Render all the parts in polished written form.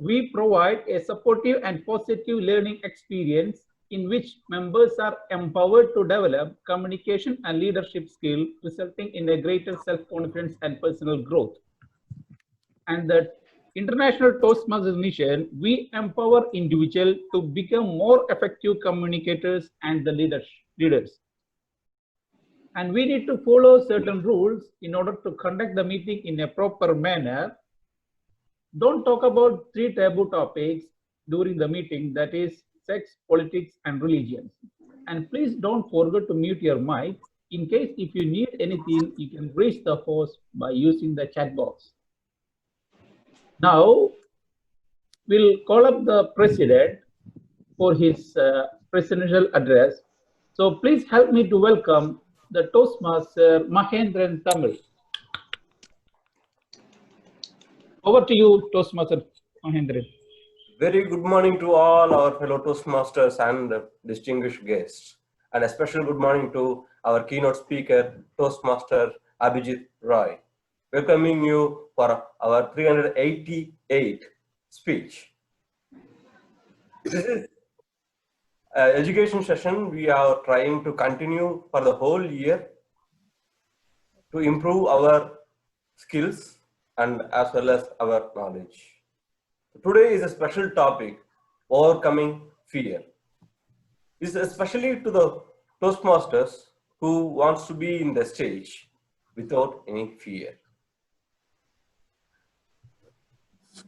We provide a supportive and positive learning experience in which members are empowered to develop communication and leadership skills, resulting in a greater self-confidence and personal growth. And the International Toastmasters mission, we empower individuals to become more effective communicators and the leaders. And we need to follow certain rules in order to conduct the meeting in a proper manner. Don't talk about 3 taboo topics during the meeting, that is sex, politics, and religion. And please don't forget to mute your mic. In case if you need anything, you can reach the host by using the chat box. Now, we'll call up the president for his presidential address. So please help me to welcome the Toastmaster Mahendran Tamil. Over to you, Toastmaster Mahendran. Very good morning to all our fellow Toastmasters and distinguished guests. And a special good morning to our keynote speaker, Toastmaster Abhijit Roy. Welcoming you for our 388th speech. This is an education session we are trying to continue for the whole year to improve our skills and as well as our knowledge. Today is a special topic, overcoming fear. This is especially to the Toastmasters who wants to be in the stage without any fear.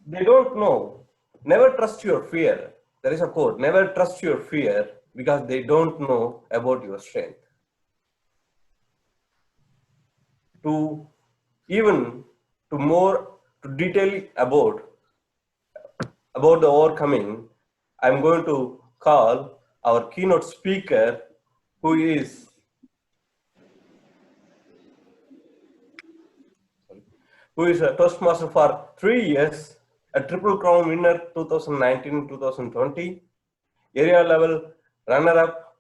They don't know. Never trust your fear. There is a quote, never trust your fear because they don't know about your strength. To detail about the overcoming, I'm going to call our keynote speaker, who is a Toastmaster for 3 years, a Triple Crown winner 2019-2020, area level runner-up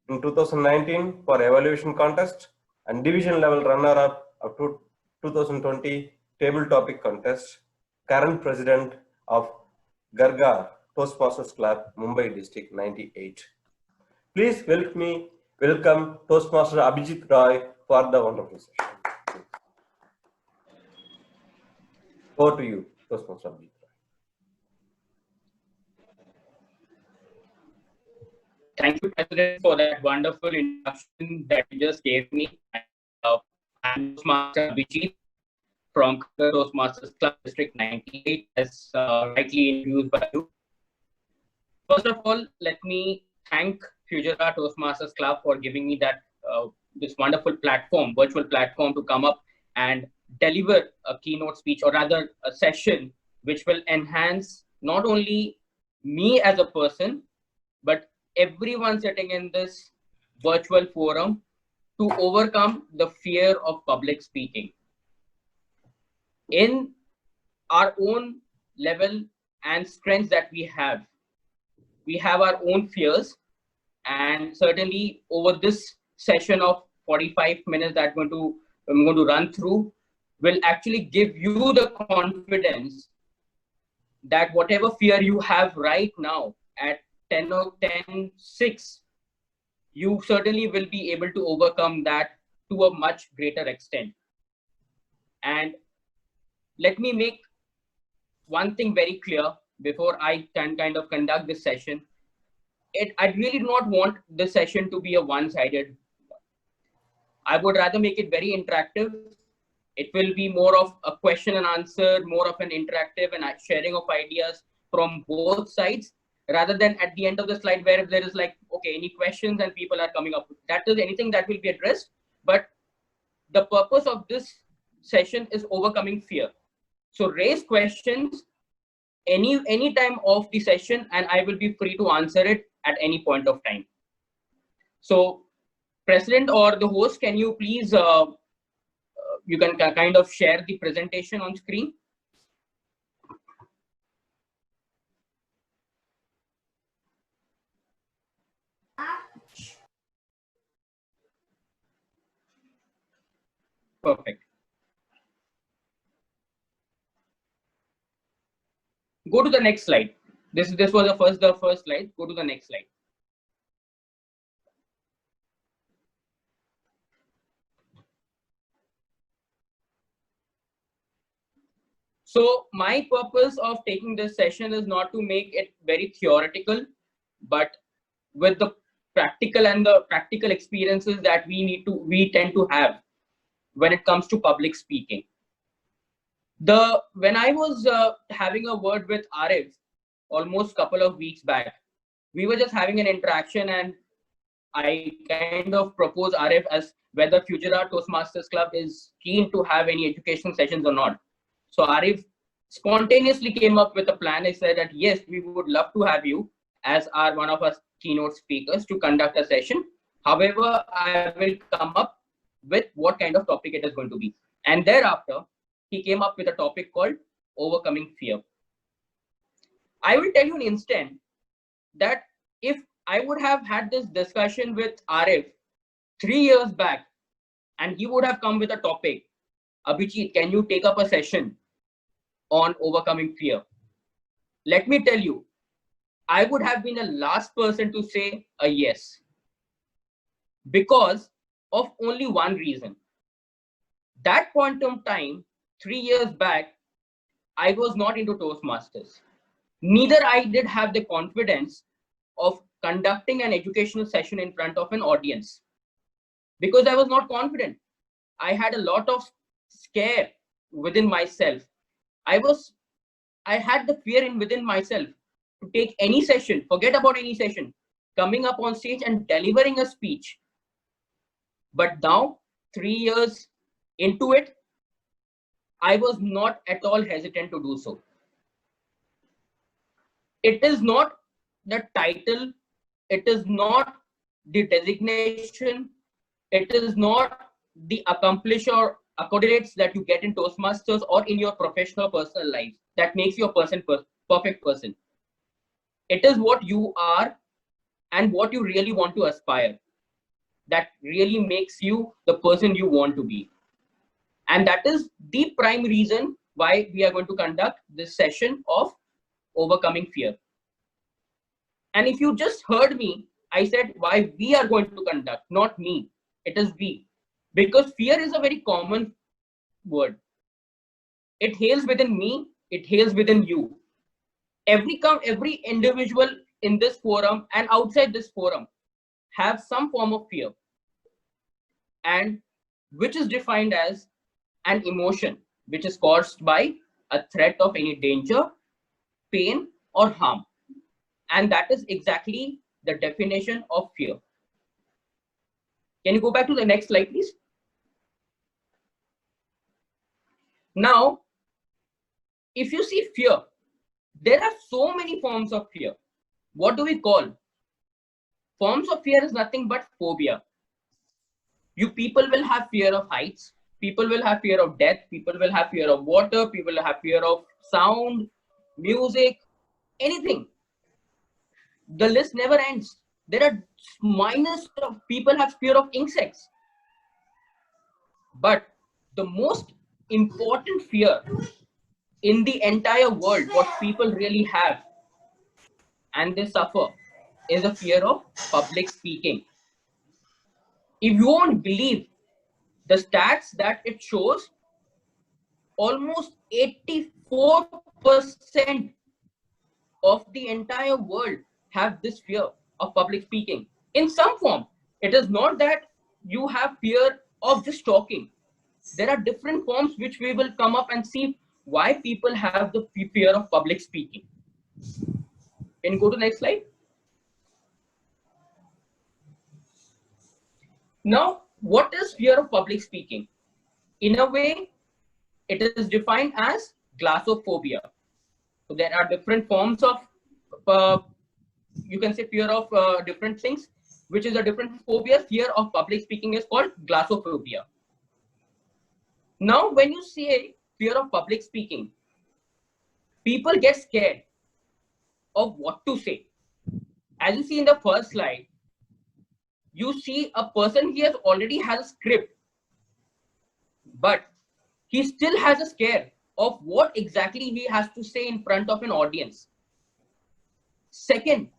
in 2019 for evaluation contest, and division level runner-up of 2020 table topic contest, current president of Kharghar Toastmasters Club, Mumbai District 98. Please welcome Toastmaster Abhijit Roy for the wonderful session. Over to you, Toastmaster Abhijit Roy. Thank you, President, for that wonderful introduction that you just gave me. I'm Toastmaster Abhijit from Kharghar Toastmasters Club, District 98, as rightly introduced by you. First of all, let me thank Fujairah Toastmasters Club for giving me that this wonderful platform, virtual platform, to come up and deliver a keynote speech, or rather a session which will enhance not only me as a person, but everyone sitting in this virtual forum to overcome the fear of public speaking. In our own level and strengths that we have our own fears, and certainly over this session of 45 minutes that I'm going to run through will actually give you the confidence that whatever fear you have right now at 10 or 10-6, you certainly will be able to overcome that to a much greater extent. And let me make one thing very clear before I can kind of conduct this session. I really do not want this session to be a one-sided one. I would rather make it very interactive. It will be more of a question and answer, more of an interactive and sharing of ideas from both sides, rather than at the end of the slide where there is like, okay, any questions and people are coming up. That is anything that will be addressed. But the purpose of this session is overcoming fear. So raise questions any time of the session, and I will be free to answer it at any point of time. So President or the host, can you please, you can kind of share the presentation on screen. Perfect. Go to the next slide. This was the first slide. Go to the next slide. So my purpose of taking this session is not to make it very theoretical, but with the practical and the practical experiences that we tend to have when it comes to public speaking. When I was having a word with Arif almost couple of weeks back, we were just having an interaction, and I kind of proposed Arif as whether Fujairah Toastmasters Club is keen to have any educational sessions or not. So Arif spontaneously came up with a plan. He said that yes, we would love to have you as one of our keynote speakers to conduct a session. However, I will come up with what kind of topic it is going to be. And thereafter, he came up with a topic called overcoming fear. I will tell you an instant that if I would have had this discussion with Arif 3 years back, and he would have come with a topic, Abhijit, can you take up a session on overcoming fear? Let me tell you, I would have been the last person to say a yes, because of only one reason. That point of time, 3 years back, I was not into Toastmasters. Neither I did have the confidence of conducting an educational session in front of an audience, because I was not confident. I had a lot of scare within myself. I had the fear within myself to take any session, forget about any session, coming up on stage and delivering a speech. But now, 3 years into it, I was not at all hesitant to do so. It is not the title, it is not the designation, it is not the accomplishment or accolades that you get in Toastmasters or in your professional personal life that makes you a perfect person. It is what you are and what you really want to aspire that really makes you the person you want to be. And that is the prime reason why we are going to conduct this session of overcoming fear. And if you just heard me, I said why we are going to conduct, not me. It is we. Because fear is a very common word. It hails within me, it hails within you. Every individual in this forum and outside this forum have some form of fear, and which is defined as an emotion which is caused by a threat of any danger, pain, or harm. And that is exactly the definition of fear. Can you go back to the next slide, please? Now, if you see fear, there are so many forms of fear. What do we call? Forms of fear is nothing but phobia. You people will have fear of heights. People will have fear of death. People will have fear of water. People will have fear of sound, music, anything. The list never ends. There are minus of people have fear of insects. But the most important fear in the entire world, what people really have and they suffer, is a fear of public speaking. If you won't believe the stats that it shows, almost 84% of the entire world have this fear of public speaking in some form. It is not that you have fear of just talking. There are different forms which we will come up and see why people have the fear of public speaking. Can you go to the next slide? Now, what is fear of public speaking? In a way, it is defined as glossophobia. So there are different forms of, you can say fear of different things, which is a different phobia. Fear of public speaking is called glossophobia. Now, when you say fear of public speaking, people get scared of what to say. As you see in the first slide, you see a person here already has a script, but he still has a scare of what exactly he has to say in front of an audience. Second,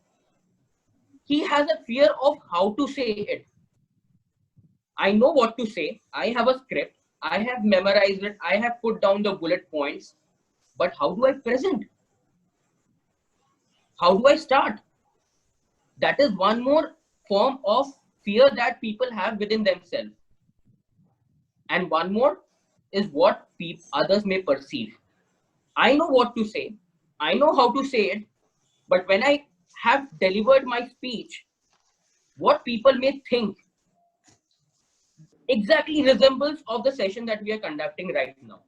he has a fear of how to say it. I know what to say. I have a script. I have memorized it. I have put down the bullet points. But how do I present? How do I start? That is one more form of fear that people have within themselves. And one more is what others may perceive. I know what to say. I know how to say it. But when I have delivered my speech, what people may think exactly resembles of the session that we are conducting right now.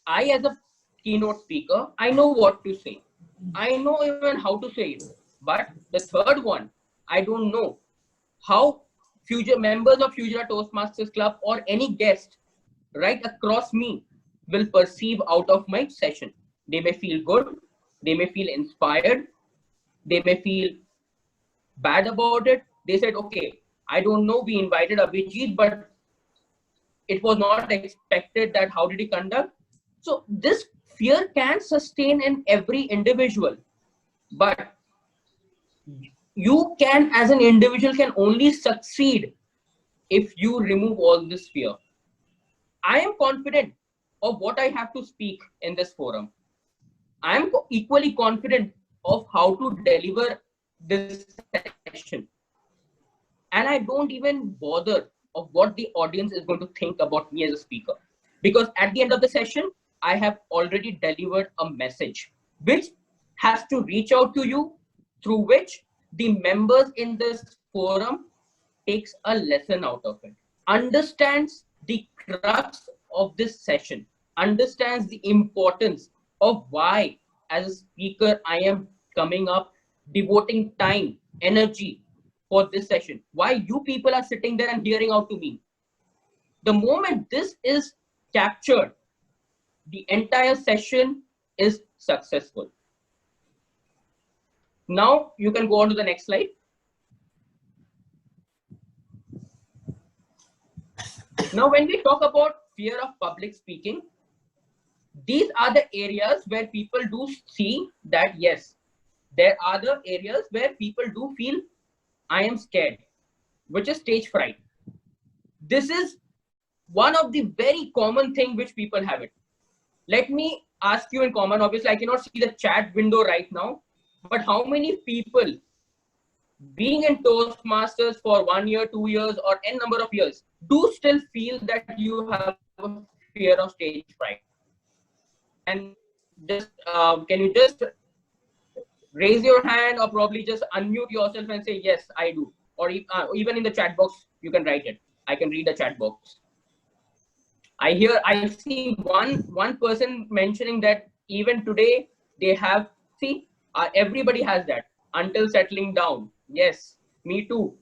I, as a keynote speaker, I know what to say. I know even how to say it. But the third one, I don't know how members of Fujairah Toastmasters Club or any guest right across me will perceive out of my session. They may feel good. They may feel inspired. They may feel bad about it. They said, okay, I don't know, we invited Abhijit, but it was not expected that how did he conduct? So this fear can sustain in every individual, but you can, as an individual, can only succeed if you remove all this fear. I am confident of what I have to speak in this forum. I am equally confident of how to deliver this session. And I don't even bother of what the audience is going to think about me as a speaker. Because at the end of the session, I have already delivered a message which has to reach out to you, through which the members in this forum takes a lesson out of it, understands the crux of this session, understands the importance of why, as a speaker, I am coming up, devoting time, energy for this session, why you people are sitting there and hearing out to me. The moment this is captured, the entire session is successful. Now you can go on to the next slide. Now, when we talk about fear of public speaking, these are the areas where people do see that, yes, there are the areas where people do feel I am scared, which is stage fright. This is one of the very common thing which people have it. Let me ask you in common, obviously I cannot see the chat window right now, but how many people being in Toastmasters for 1 year, 2 years, or n number of years do still feel that you have a fear of stage fright? And just can you just raise your hand or probably just unmute yourself and say, yes, I do. Or even in the chat box, you can write it. I can read the chat box. I see one person mentioning that even today they have, see, everybody has that until settling down. Yes, me too.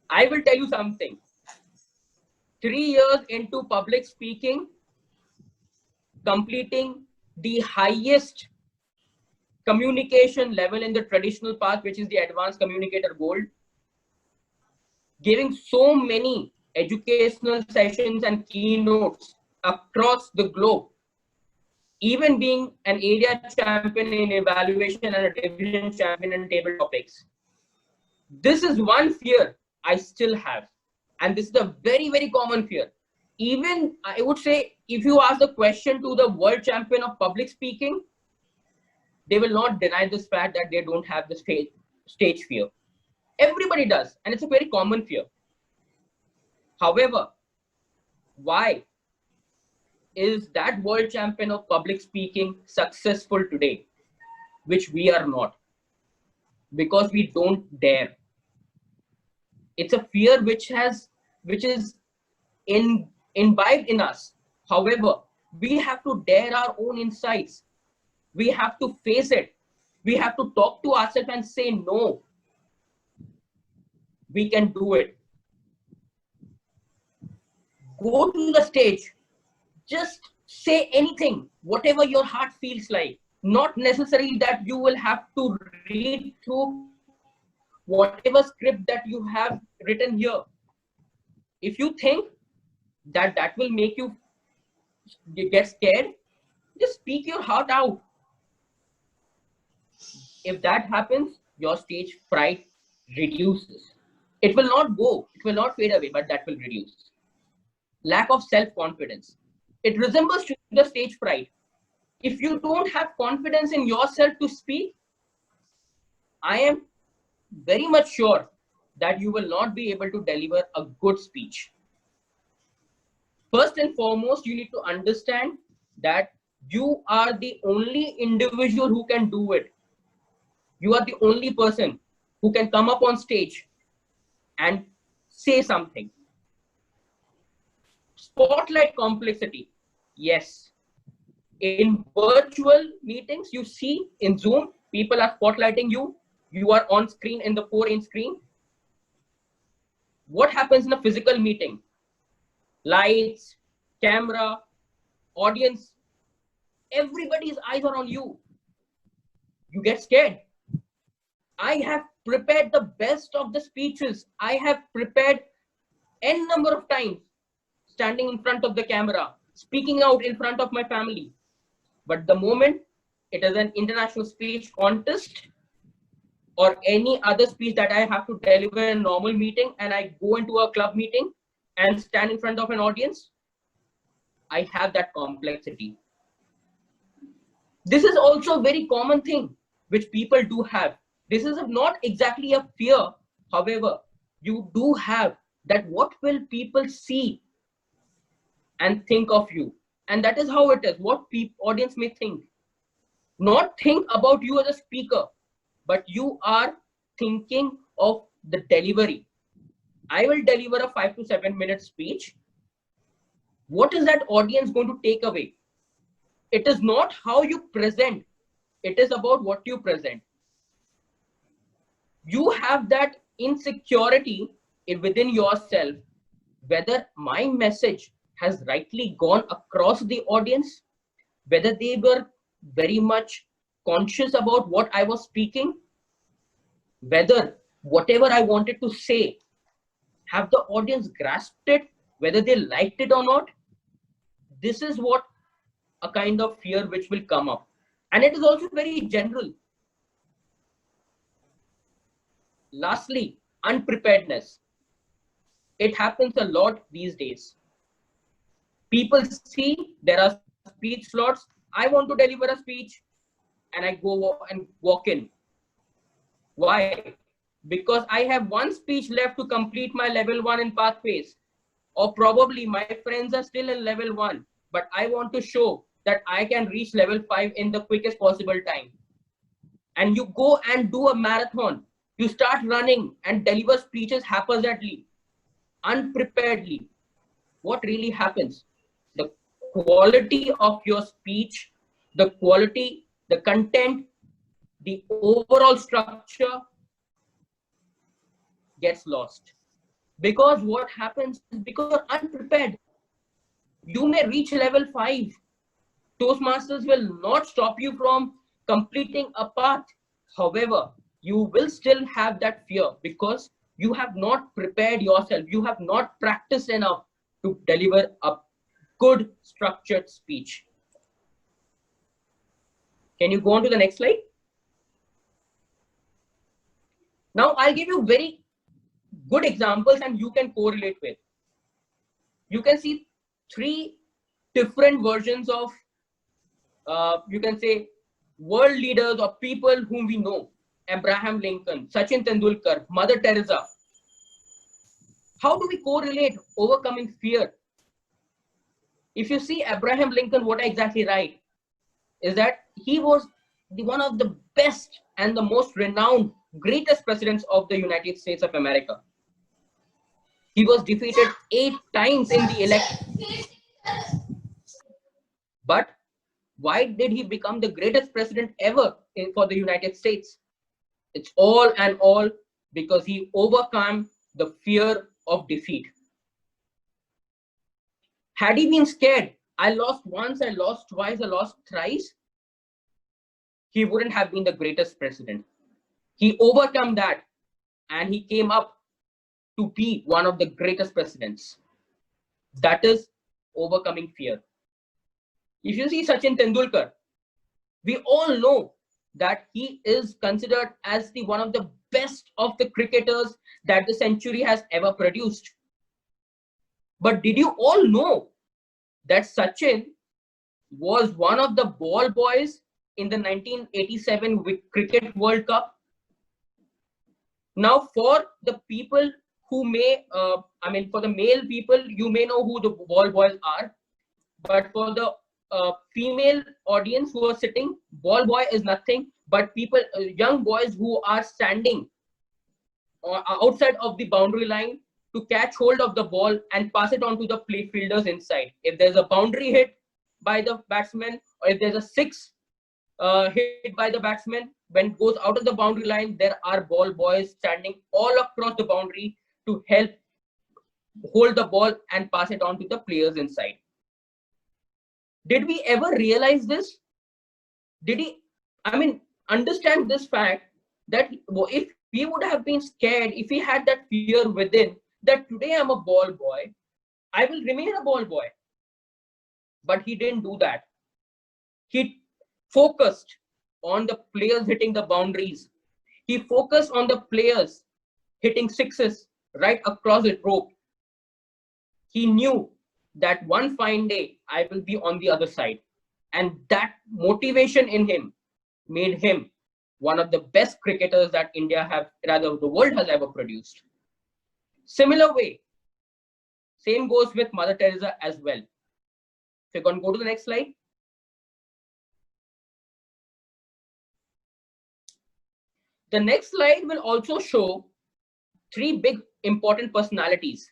I will tell you something. 3 years into public speaking, completing the highest communication level in the traditional path, which is the advanced communicator gold, giving so many educational sessions and keynotes across the globe, even being an area champion in evaluation and a division champion in table topics. This is one fear I still have. And this is a very, very common fear. Even I would say, if you ask the question to the world champion of public speaking, they will not deny this fact that they don't have the stage fear. Everybody does, and it's a very common fear. However, why is that world champion of public speaking successful today, which we are not? Because we don't dare. It's a fear which is imbibed in us. However, we have to dare our own insights. We have to face it. We have to talk to ourselves and say, no, we can do it. Go to the stage. Just say anything, whatever your heart feels like. Not necessarily that you will have to read through whatever script that you have written here. If you think that that will make you you get scared, just speak your heart out. If that happens, your stage fright reduces. It will not go, it will not fade away, but that will reduce. Lack of self-confidence. It resembles to the stage fright. If you don't have confidence in yourself to speak, I am very much sure that you will not be able to deliver a good speech. First and foremost, you need to understand that you are the only individual who can do it. You are the only person who can come up on stage and say something. Spotlight complexity. Yes. In virtual meetings, you see in Zoom, people are spotlighting you. You are on screen in the 4-inch screen. What happens in a physical meeting? Lights, camera, audience, everybody's eyes are on you. You get scared. I have prepared the best of the speeches. I have prepared n number of times, standing in front of the camera, speaking out in front of my family. But the moment it is an international speech contest or any other speech that I have to deliver in a normal meeting, and I go into a club meeting and stand in front of an audience, I have that complexity. This is also a very common thing which people do have. This is not exactly a fear. However, you do have that what will people see and think of you. And that is how it is, what audience may think. Not think about you as a speaker, but you are thinking of the delivery. I will deliver a 5 to 7 minute speech. What is that audience going to take away? It is not how you present. It is about what you present. You have that insecurity within yourself, whether my message has rightly gone across the audience, whether they were very much conscious about what I was speaking, whether whatever I wanted to say, have the audience grasped it, whether they liked it or not. This is what a kind of fear which will come up. And it is also very general. Lastly, unpreparedness. It happens a lot these days. People see there are speech slots. I want to deliver a speech and I go and walk in. Why? Because I have one speech left to complete my level 1 in pathways. Or probably my friends are still in level 1, but I want to show that I can reach level 5 in the quickest possible time. And you go and do a marathon. You start running and deliver speeches haphazardly, unpreparedly. What really happens? The quality of your speech, the quality, the content, the overall structure gets lost. Because what happens is because you're unprepared. You may reach level 5. Toastmasters will not stop you from completing a path. However, you will still have that fear because you have not prepared yourself. You have not practiced enough to deliver a good structured speech. Can you go on to the next slide? Now I'll give you very good examples and you can correlate with. You can see 3 different versions of, you can say, world leaders or people whom we know. Abraham Lincoln, Sachin Tendulkar, Mother Teresa. How do we correlate overcoming fear? If you see Abraham Lincoln, what I exactly write is that he was one of the best and the most renowned, greatest presidents of the United States of America. He was defeated 8 times in the election. But why did he become the greatest president ever for the United States? It's all and all because he overcame the fear of defeat. Had he been scared, I lost once, I lost twice, I lost thrice, he wouldn't have been the greatest president. He overcome that and he came up to be one of the greatest presidents. That is overcoming fear. If you see Sachin Tendulkar, we all know that he is considered as the one of the best of the cricketers that the century has ever produced. But did you all know that Sachin was one of the ball boys in the 1987 Cricket World Cup? Now, for the people who may, for the male people, you may know who the ball boys are. But for the female audience who are sitting, ball boy is nothing but people, young boys who are standing outside of the boundary line to catch hold of the ball and pass it on to the play fielders inside. If there's a boundary hit by the batsman, or if there's a six hit by the batsman, when it goes out of the boundary line, there are ball boys standing all across the boundary to help hold the ball and pass it on to the players inside. Did we ever realize this? Did he, understand this fact that if he would have been scared, if he had that fear within, that today I'm a ball boy, I will remain a ball boy. But he didn't do that. He focused on the players hitting the boundaries. He focused on the players hitting sixes right across the rope. He knew that one fine day I will be on the other side. And that motivation in him made him one of the best cricketers that India have, rather the world has ever produced. Similar way, same goes with Mother Teresa as well. So you're going to go to the next slide. The next slide will also show three big important personalities: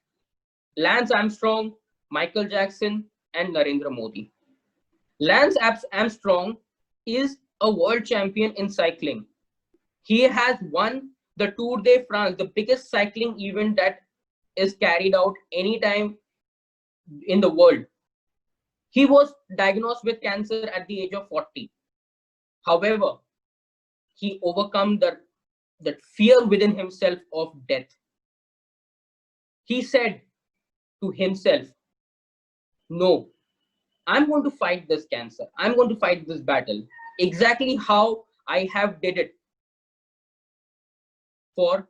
Lance Armstrong, Michael Jackson, and Narendra Modi. Lance Armstrong is a world champion in cycling. He has won the Tour de France, the biggest cycling event that is carried out anytime in the world. He was diagnosed with cancer at the age of 40. However, he overcome that fear within himself of death. He said to himself, no, I'm going to fight this cancer. I'm going to fight this battle. Exactly how I have did it for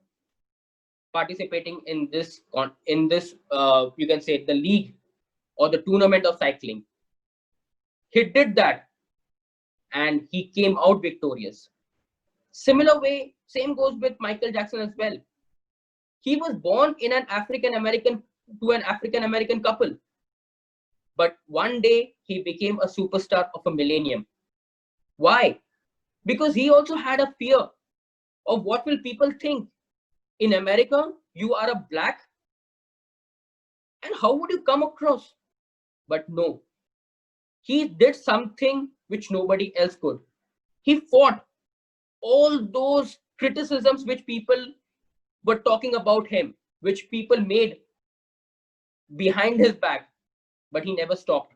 participating in this, you can say, the league or the tournament of cycling. He did that and he came out victorious. Similar way, same goes with Michael Jackson as well. He was born in an African American couple. But one day he became a superstar of a millennium. Why? Because he also had a fear of what will people think. In America, you are a black, and how would you come across? But no, he did something which nobody else could. He fought all those criticisms which people were talking about him, which people made behind his back, but he never stopped.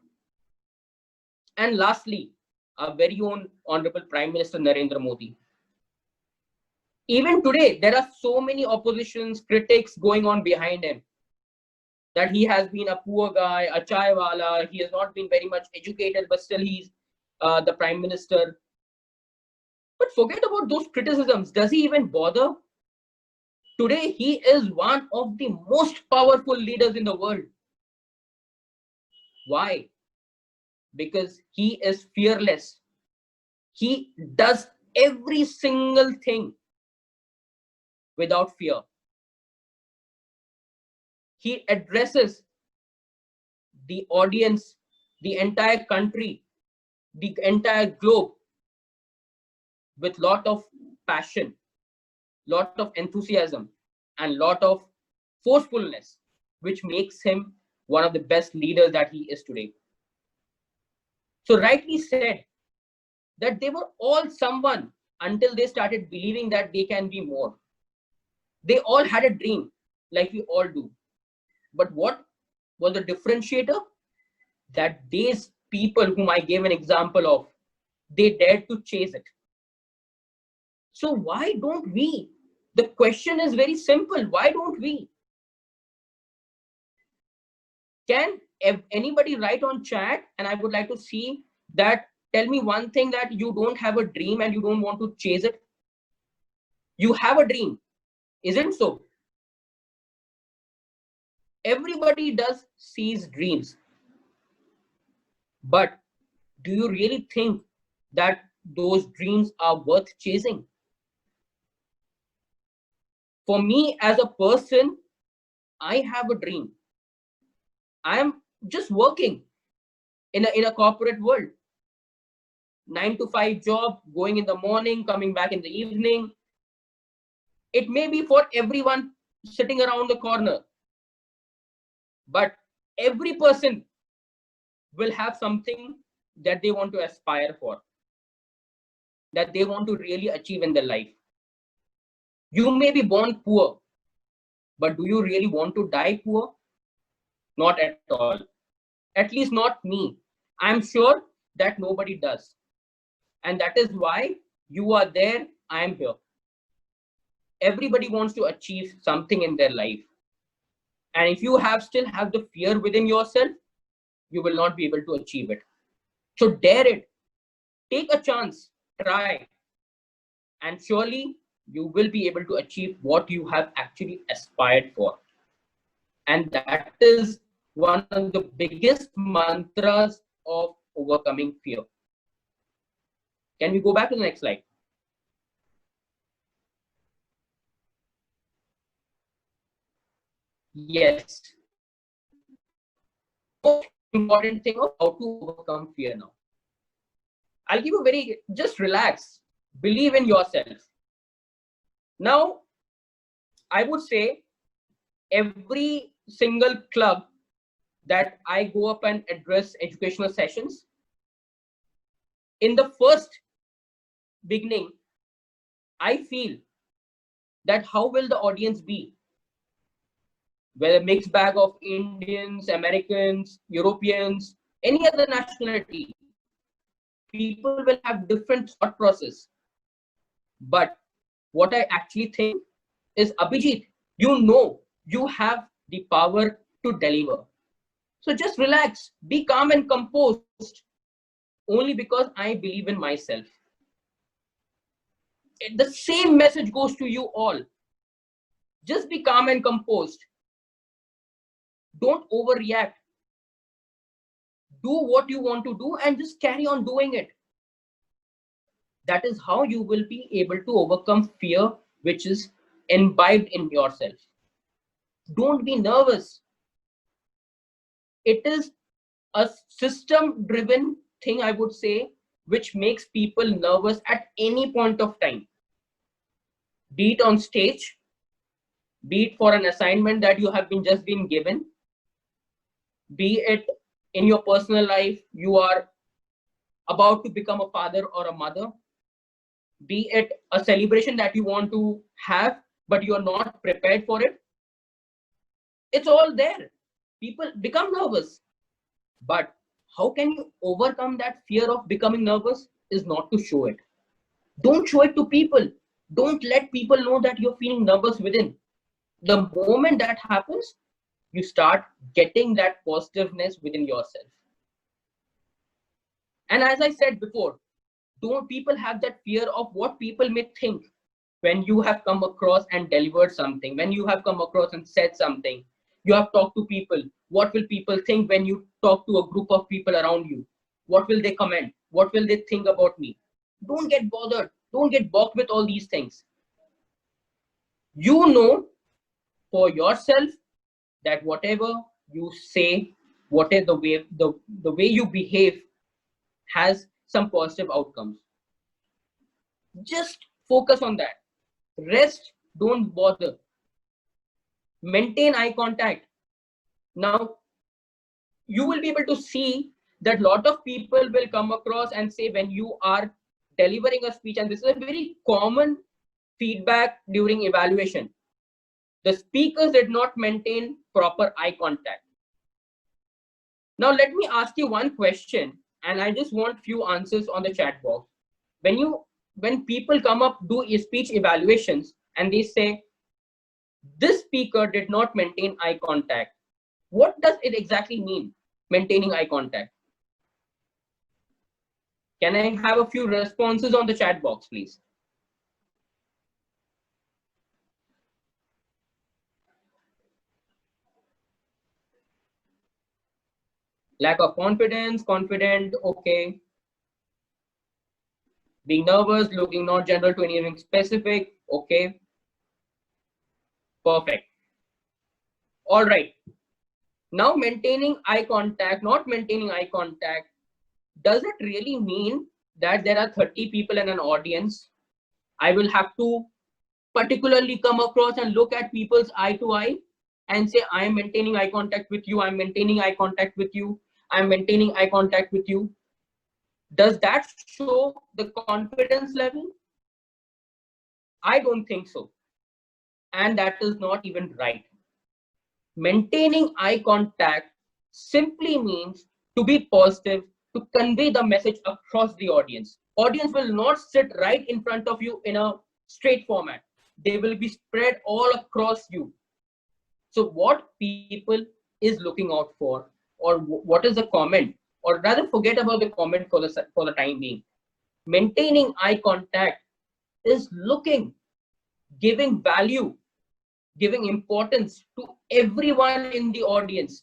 And lastly, our very own Honorable Prime Minister Narendra Modi. Even today, there are so many oppositions, critics going on behind him, that he has been a poor guy, a chaiwala, he has not been very much educated, but still he's the Prime Minister. But forget about those criticisms. Does he even bother? Today, he is one of the most powerful leaders in the world. Why? Because he is fearless. He does every single thing without fear. He addresses the audience, the entire country, the entire globe with lot of passion, lot of enthusiasm, and lot of forcefulness, which makes him one of the best leaders that he is today. So rightly said that they were all someone until they started believing that they can be more. They all had a dream, like we all do. But what was the differentiator? That these people whom I gave an example of, they dared to chase it. So why don't we? The question is very simple. Why don't we? Can anybody write on chat? And I would like to see that tell me one thing that you don't have a dream and you don't want to chase it. You have a dream, isn't so? Everybody does seize dreams. But do you really think that those dreams are worth chasing? For me as a person, I have a dream. I am just working in a corporate world. 9 to 5 job, going in the morning, coming back in the evening. It may be for everyone sitting around the corner, but every person will have something that they want to aspire for, that they want to really achieve in their life. You may be born poor, but do you really want to die poor? Not at all. At least not me. I'm sure that nobody does. And that is why you are there, I am here. Everybody wants to achieve something in their life. And if you still have the fear within yourself, you will not be able to achieve it. So dare it. Take a chance. Try. And surely you will be able to achieve what you have actually aspired for. And that is one of the biggest mantras of overcoming fear. Can we go back to the next slide? Yes. Most important thing of how to overcome fear now. I'll give you just relax. Believe in yourself. Now, I would say every single club that I go up and address educational sessions, in the first beginning, I feel that how will the audience be? Whether mixed bag of Indians, Americans, Europeans, any other nationality, people will have different thought process. But what I actually think is, Abhijit, you have the power to deliver. So just relax, be calm and composed, only because I believe in myself. The same message goes to you all. Just be calm and composed. Don't overreact. Do what you want to do and just carry on doing it. That is how you will be able to overcome fear, which is imbibed in yourself. Don't be nervous. It is a system-driven thing, I would say, which makes people nervous at any point of time. Be it on stage, be it for an assignment that you have just been given, be it in your personal life, you are about to become a father or a mother, be it a celebration that you want to have, but you are not prepared for it. It's all there. People become nervous. But how can you overcome that fear of becoming nervous? Is not to show it. Don't show it to people. Don't let people know that you're feeling nervous within. The moment that happens, you start getting that positiveness within yourself. And as I said before, don't people have that fear of what people may think when you have come across and delivered something, when you have come across and said something, you have talked to people. What will people think when you talk to a group of people around you? What will they comment? What will they think about me? Don't get bothered. Don't get balked with all these things. You know for yourself that whatever you say, whatever the way you behave has some positive outcomes. Just focus on that. Rest, don't bother. Maintain eye contact. Now, you will be able to see that a lot of people will come across and say when you are delivering a speech, and this is a very common feedback during evaluation, the speakers did not maintain proper eye contact. Now, let me ask you one question, and I just want few answers on the chat box. When people come up, do speech evaluations, and they say, this speaker did not maintain eye contact. What does it exactly mean, maintaining eye contact? Can I have a few responses on the chat box, please? Lack of confidence, confident, okay. Being nervous, looking not general to anything specific, okay. Perfect. All right. Now maintaining eye contact, not maintaining eye contact, does it really mean that there are 30 people in an audience? I will have to particularly come across and look at people's eye to eye and say, I am maintaining eye contact with you, I'm maintaining eye contact with you, I'm maintaining eye contact with you. Does that show the confidence level? I don't think so. And that is not even right. Maintaining eye contact simply means to be positive, to convey the message across the audience. Audience will not sit right in front of you in a straight format. They will be spread all across you. So what people is looking out for, or what is the comment, or rather forget about the comment for the time being. Maintaining eye contact is looking, giving value, giving importance to everyone in the audience.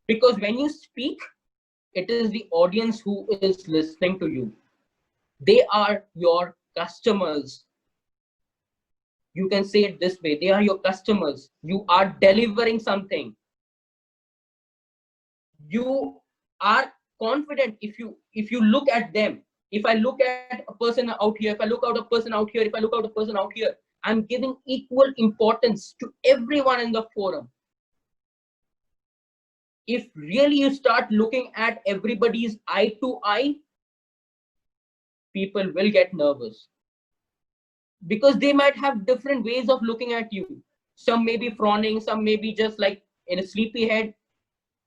Because when you speak, it is the audience who is listening to you. They are your customers. You can say it this way, they are your customers. You are delivering something. You are confident if you look at them. If I look at a person out here, if I look out a person out here, if I look out a person out here, I'm giving equal importance to everyone in the forum. If really you start looking at everybody's eye to eye, people will get nervous. Because they might have different ways of looking at you. Some may be frowning, some may be just like in a sleepy head.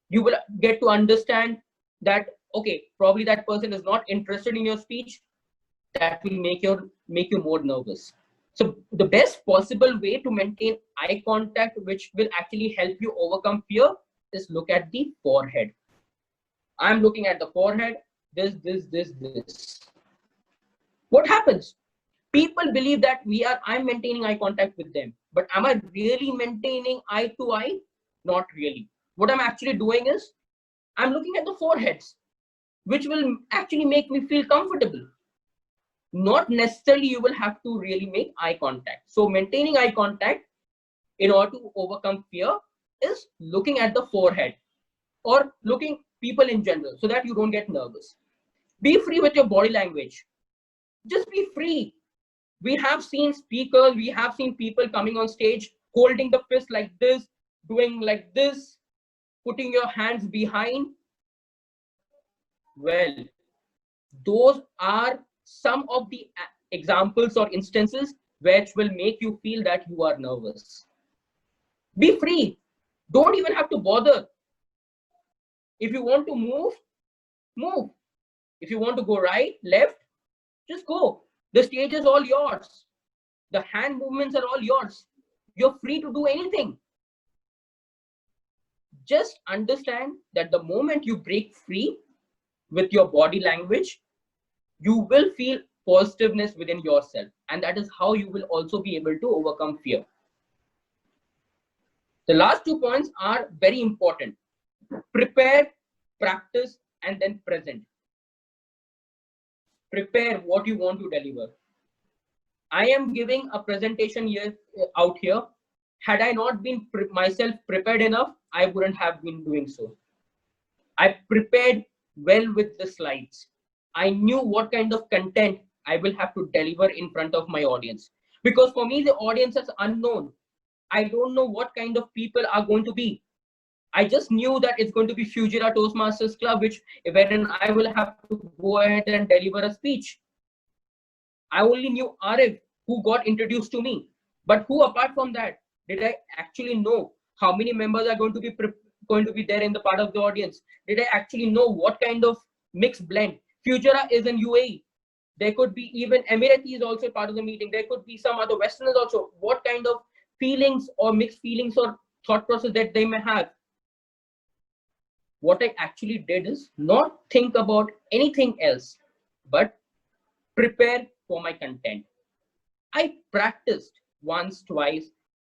You will get to understand that, okay, probably that person is not interested in your speech. That will make you more nervous. So the best possible way to maintain eye contact, which will actually help you overcome fear, is look at the forehead. I'm looking at the forehead, this. What happens? People believe that I'm maintaining eye contact with them, but am I really maintaining eye to eye? Not really. What I'm actually doing is I'm looking at the foreheads, which will actually make me feel comfortable. Not necessarily you will have to really make eye contact. So maintaining eye contact in order to overcome fear is looking at the forehead or looking people in general so that you don't get nervous. Be free with your body language. Just be free. We have seen speakers, we have seen people coming on stage, holding the fist like this, doing like this, putting your hands behind. Well, those are some of the examples or instances which will make you feel that you are nervous. Be free. Don't even have to bother. If you want to move, move. If you want to go right, left, just go. The stage is all yours. The hand movements are all yours. You're free to do anything. Just understand that the moment you break free with your body language, you will feel positiveness within yourself. And that is how you will also be able to overcome fear. The last 2 points are very important. Prepare, practice, and then present. Prepare what you want to deliver. I am giving a presentation here out here. Had I not been myself prepared enough, I wouldn't have been doing so. I prepared well with the slides. I knew what kind of content I will have to deliver in front of my audience. Because for me, the audience is unknown. I don't know what kind of people are going to be. I just knew that it's going to be Fujairah Toastmasters Club, wherein I will have to go ahead and deliver a speech. I only knew Arif, who got introduced to me. But who apart from that, did I actually know how many members are going to be there in the part of the audience? Did I actually know what kind of mixed blend? Fujairah is in UAE. There could be even Emiratis also part of the meeting. There could be some other Westerners also. What kind of feelings or mixed feelings or thought process that they may have? What I actually did is not think about anything else. but prepare for my content. I practiced once, twice,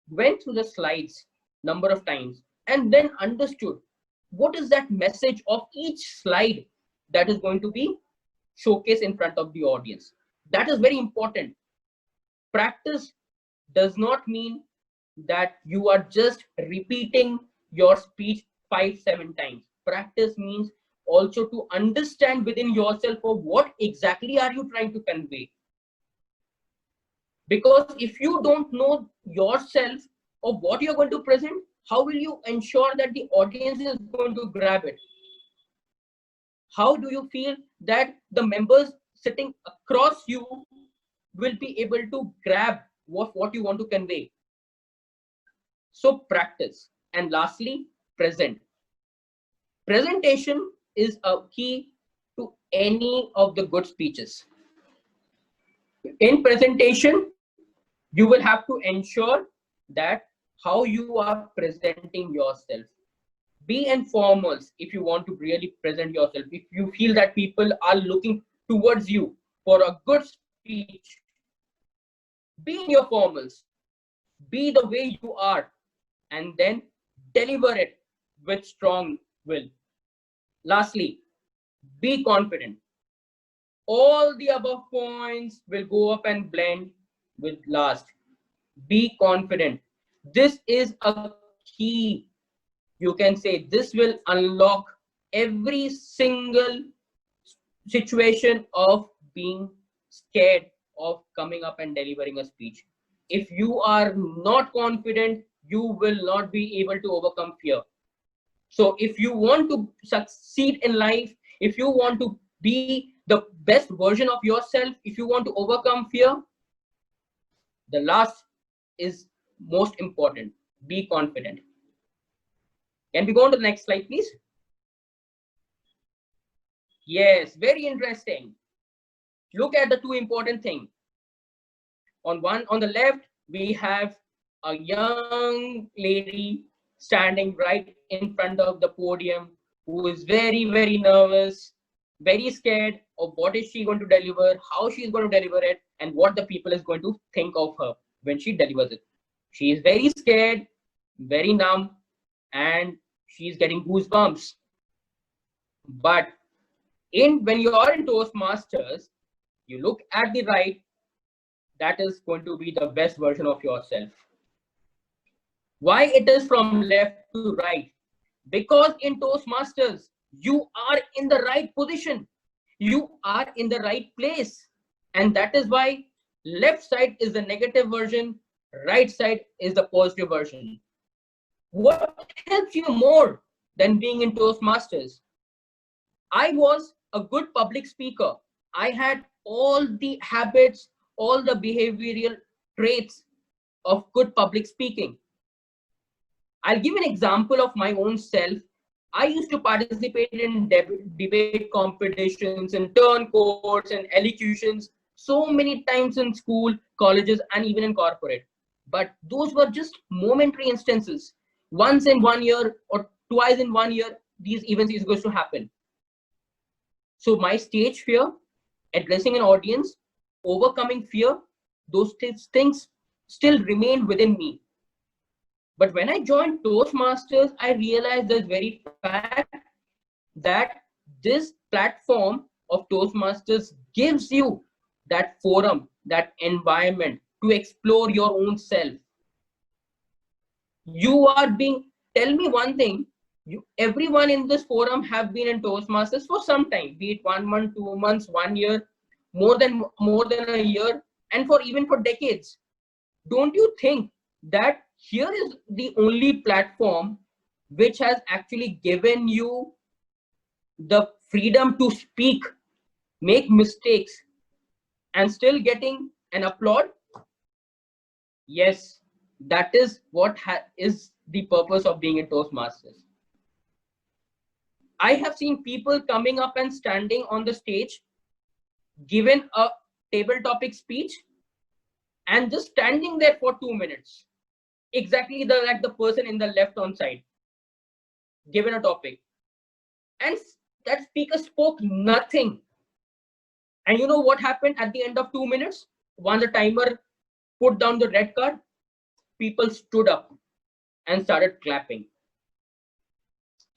went through the slides number of times, and then understood what is that message of each slide that is going to be showcased in front of the audience. That is very important. Practice does not mean that you are just repeating your speech 5-7 times. Practice means also to understand within yourself of what exactly are you trying to convey. Because if you don't know yourself of what you're going to present, how will you ensure that the audience is going to grab it? How do you feel that the members sitting across you will be able to grab what you want to convey? So practice. And lastly, present. Presentation is a key to any of the good speeches. In presentation, you will have to ensure that how you are presenting yourself. Be informal if you want to really present yourself. If you feel that people are looking towards you for a good speech, be in your formals, be the way you are, and then deliver it with strong will. Lastly, be confident. All the above points will go up and blend with last. Be confident. This is a key. You can say this will unlock every single situation of being scared of coming up and delivering a speech. If you are not confident, you will not be able to overcome fear. So if you want to succeed in life, if you want to be the best version of yourself, if you want to overcome fear, the last is most important. Be confident. Can we go on to the next slide, please? Yes, very interesting. Look at the two important things. On the left, we have a young lady standing right in front of the podium who is very, very nervous, very scared of what is she going to deliver, how she is going to deliver it, and what the people is going to think of her when she delivers it. She is very scared, very numb, and she's getting goosebumps. But when you are in Toastmasters, you look at the right, that is going to be the best version of yourself. Why it is from left to right? Because in Toastmasters, you are in the right position. You are in the right place. And that is why left side is the negative version, right side is the positive version. What helps you more than being in Toastmasters? I was a good public speaker. I had all the habits, all the behavioral traits of good public speaking. I'll give an example of my own self. I used to participate in debate competitions and turn courts and elocutions so many times in school, colleges, and even in corporate. But those were just momentary instances. Once in 1 year or twice in 1 year, these events is going to happen. So my stage fear, addressing an audience, overcoming fear, those things still remain within me. But when I joined Toastmasters, I realized the very fact that this platform of Toastmasters gives you that forum, that environment to explore your own self. Tell me one thing, everyone in this forum have been in Toastmasters for some time, be it 1 month, 2 months, 1 year, more than a year, and even for decades. Don't you think that here is the only platform which has actually given you the freedom to speak, make mistakes, and still getting an applaud? Yes, that is what is the purpose of being in Toastmasters. I have seen people coming up and standing on the stage, given a table topic speech, and just standing there for 2 minutes. Exactly like the person in the left hand side, given a topic. And that speaker spoke nothing. And you know what happened at the end of 2 minutes? Once the timer put down the red card, people stood up and started clapping.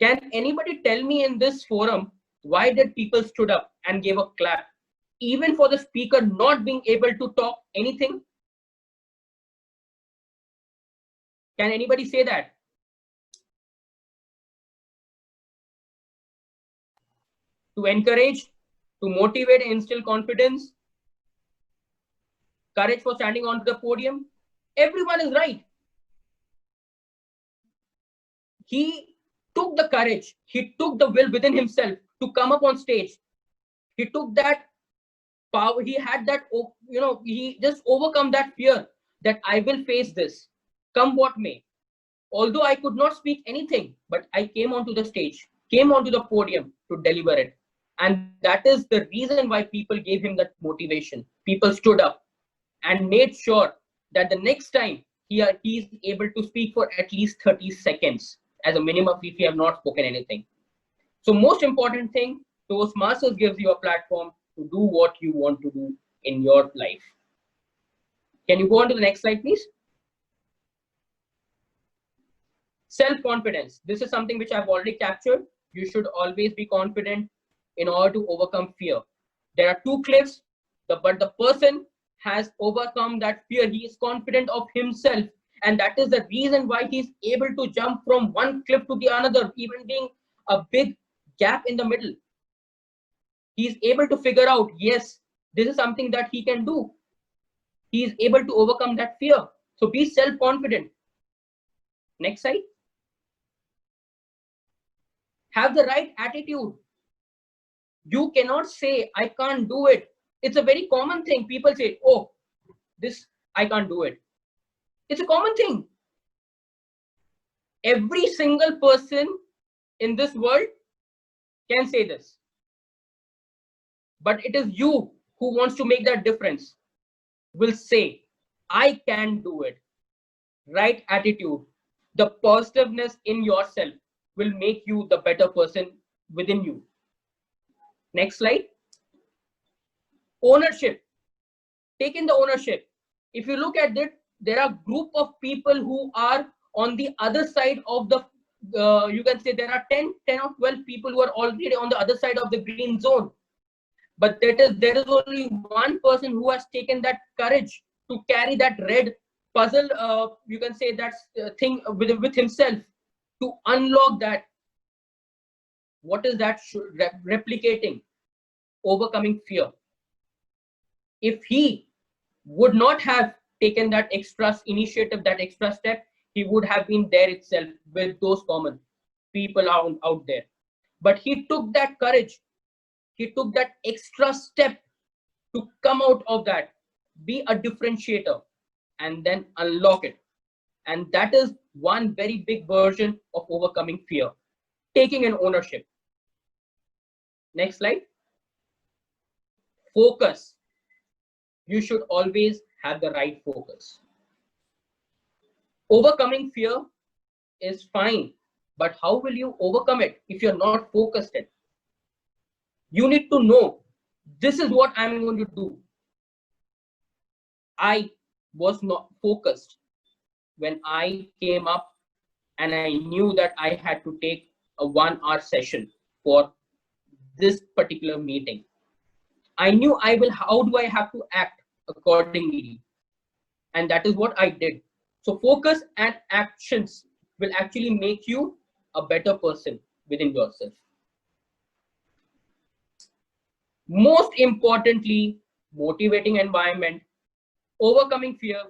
Can anybody tell me in this forum, why did people stood up and gave a clap? Even for the speaker not being able to talk anything? Can anybody say that? To encourage, to motivate and instill confidence, courage for standing onto the podium. Everyone is right. He took the courage, he took the will within himself to come up on stage. He took that power, he had that, he just overcome that fear that I will face this, come what may. Although I could not speak anything, but I came onto the stage, came onto the podium to deliver it. And that is the reason why people gave him that motivation. People stood up and made sure that the next time he is able to speak for at least 30 seconds as a minimum if you have not spoken anything. So most important thing, Toastmasters gives you a platform to do what you want to do in your life. Can you go on to the next slide, please? Self-confidence. This is something which I've already captured. You should always be confident in order to overcome fear. There are two cliffs, but the person has overcome that fear. He is confident of himself. And that is the reason why he's able to jump from one cliff to the another, even being a big gap in the middle. He's able to figure out, yes, this is something that he can do. He is able to overcome that fear. So be self-confident. Next slide. Have the right attitude. You cannot say, I can't do it. It's a very common thing. People say, oh, this, I can't do it. It's a common thing. Every single person in this world can say this. But it is you who wants to make that difference. Will say, I can do it. Right attitude. The positiveness in yourself will make you the better person within you. Next slide. Ownership. Taking the ownership. If you look at it, there are a group of people who are on the other side of the, you can say there are 10 or 12 people who are already on the other side of the green zone. But there is only one person who has taken that courage to carry that red puzzle, you can say that thing with himself to unlock that. What is that? Replicating, overcoming fear. If he would not have taken that extra initiative, that extra step, he would have been there itself with those common people out there. But he took that courage. He took that extra step to come out of that, be a differentiator, and then unlock it. And that is one very big version of overcoming fear, taking an ownership. Next slide. Focus. You should always have the right focus. Overcoming fear is fine, but how will you overcome it if you're not focused in? You need to know, this is what I'm going to do. I was not focused when I came up and I knew that I had to take a 1-hour session for this particular meeting. I knew how do I have to act accordingly? And that is what I did. So focus and actions will actually make you a better person within yourself. Most importantly, motivating environment, overcoming fear,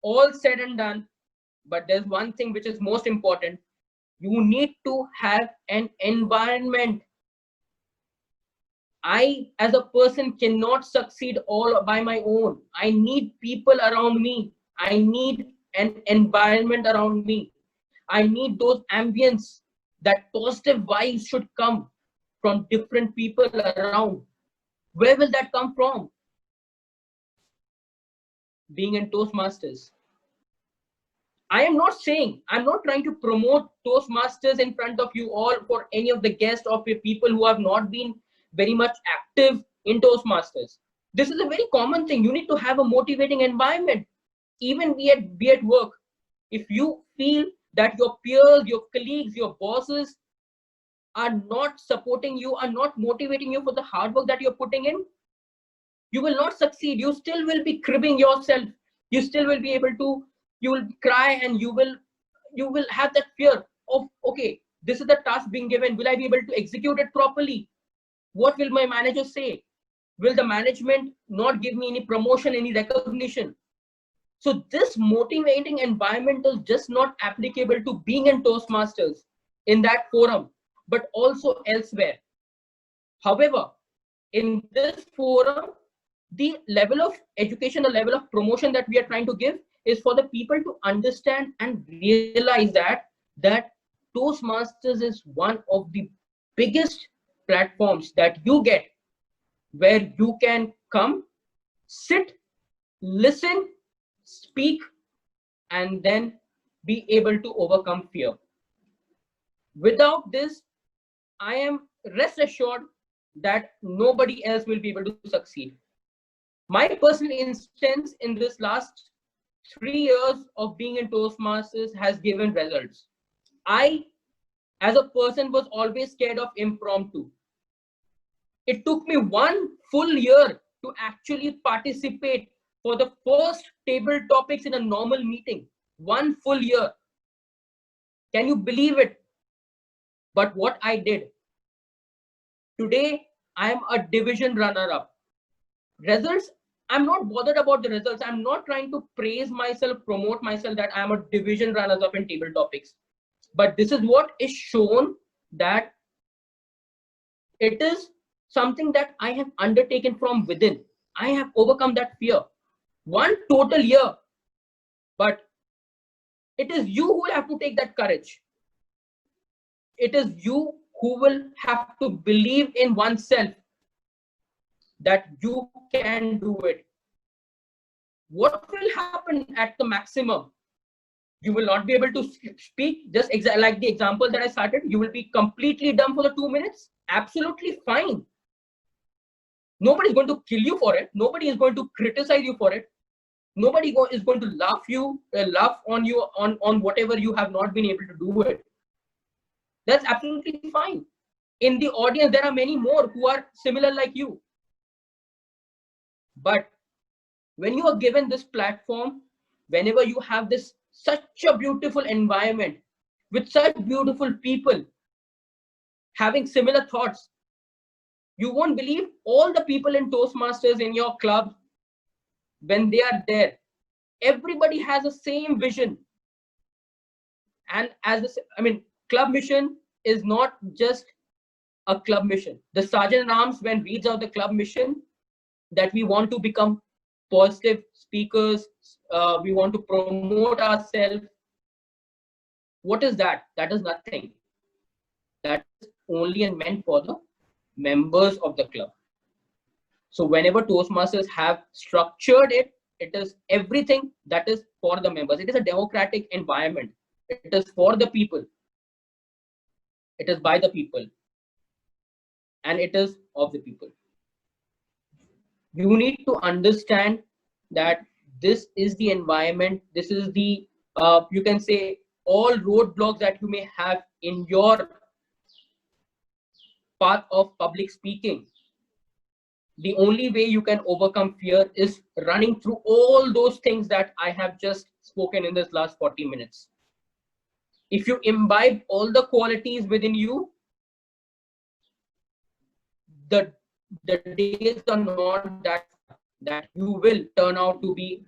all said and done. But there's one thing which is most important. You need to have an environment. I, as a person, cannot succeed all by my own. I need people around me. I need an environment around me. I need those ambience, that positive vibes should come from different people around. Where will that come from? Being in Toastmasters. I am not saying, I'm not trying to promote Toastmasters in front of you all for any of the guests or people who have not been very much active in Toastmasters. This is a very common thing. You need to have a motivating environment. Even be at work. If you feel that your peers, your colleagues, your bosses are not supporting you, are not motivating you for the hard work that you're putting in, you will not succeed. You still will be cribbing yourself. You still will be able to, you will cry, and you will have that fear of, okay, this is the task being given. Will I be able to execute it properly? What will my manager say? Will the management not give me any promotion, any recognition? So this motivating environment is just not applicable to being in Toastmasters in that forum, but also elsewhere. However, in this forum, the level of education, the level of promotion that we are trying to give is for the people to understand and realize that Toastmasters is one of the biggest platforms that you get, where you can come, sit, listen, speak, and then be able to overcome fear. Without this, I am rest assured that nobody else will be able to succeed. My personal instance in this last 3 years of being in Toastmasters has given results. I, as a person, was always scared of impromptu. It took me 1 full year to actually participate for the first table topics in a normal meeting. 1 full year. Can you believe it? But what I did. Today, I am a division runner-up. Results, I'm not bothered about the results. I'm not trying to praise myself, promote myself that I'm a division runner-up in table topics. But this is what is shown, that it is something that I have undertaken from within. I have overcome that fear. 1 total year. But it is you who will have to take that courage. It is you who will have to believe in oneself that you can do it. What will happen at the maximum? You will not be able to speak, just like the example that I started. You will be completely dumb for the 2 minutes. Absolutely fine. Nobody is going to kill you for it. Nobody is going to criticize you for it. Nobody is going to laugh on you on whatever you have not been able to do it. That's absolutely fine. In the audience, there are many more who are similar like you. But when you are given this platform, whenever you have this such a beautiful environment with such beautiful people having similar thoughts, you won't believe all the people in Toastmasters in your club, when they are there, everybody has the same vision. And club mission is not just a club mission. The Sergeant at Arms, when reads out the club mission, that we want to become positive speakers, we want to promote ourselves. What is that? That is nothing. That is only and meant for the members of the club. So whenever Toastmasters have structured it, it is everything that is for the members. It is a democratic environment. It is for the people. It is by the people. And it is of the people. You need to understand that this is the environment. This is the, you can say, all roadblocks that you may have in your path of public speaking. The only way you can overcome fear is running through all those things that I have just spoken in this last 40 minutes. If you imbibe all the qualities within you, the days are not that you will turn out to be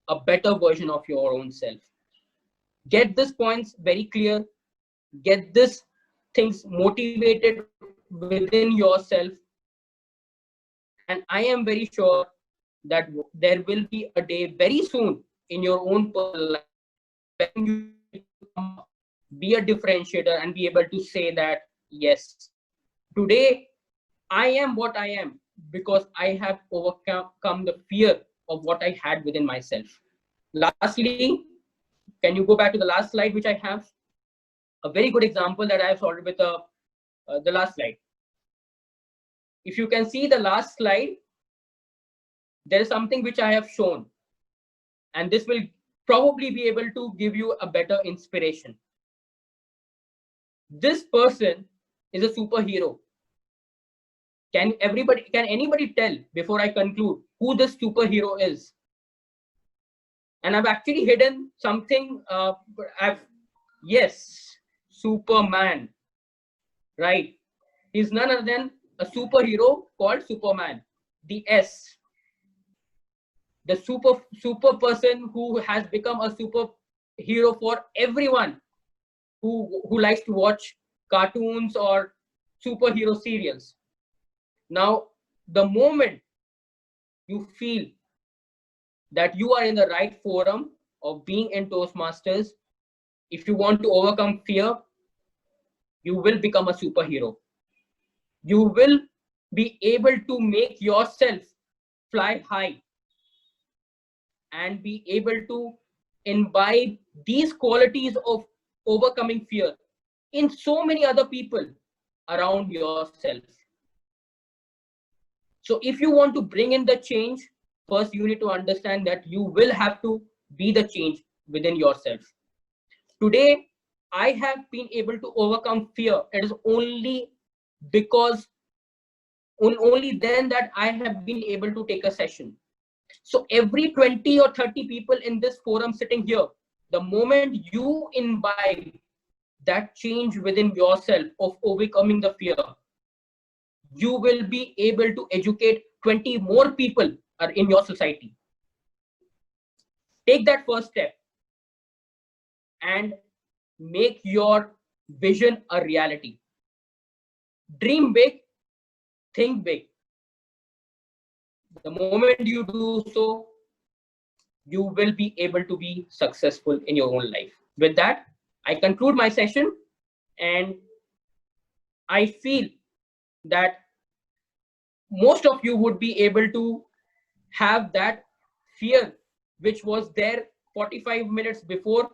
a better version of your own self. Get these points very clear. Get these things motivated within yourself. And I am very sure that there will be a day very soon in your own personal life when you be a differentiator and be able to say that, yes, today I am what I am because I have overcome the fear of what I had within myself. Lastly, can you go back to the last slide, which I have? A very good example that I have solved with the last slide. if you can see the last slide, there is something which I have shown, and this will probably be able to give you a better inspiration. This person is a superhero. Can anybody tell before I conclude who this superhero is? And I've actually hidden something. Yes, Superman, right? He's none other than a superhero called Superman. The S, the super person who has become a superhero for everyone who likes to watch cartoons or superhero serials. Now, the moment you feel that you are in the right forum of being in Toastmasters, if you want to overcome fear, you will become a superhero. You will be able to make yourself fly high and be able to imbibe these qualities of overcoming fear in so many other people around yourself. So if you want to bring in the change, first you need to understand that you will have to be the change within yourself. Today, I have been able to overcome fear. It is only because only then that I have been able to take a session. So every 20 or 30 people in this forum sitting here, the moment you imbibe that change within yourself of overcoming the fear, you will be able to educate 20 more people in your society. Take that first step and make your vision a reality. Dream big, think big. The moment you do so, you will be able to be successful in your own life. With that, I conclude my session, and I feel that most of you would be able to have that fear which was there 45 minutes before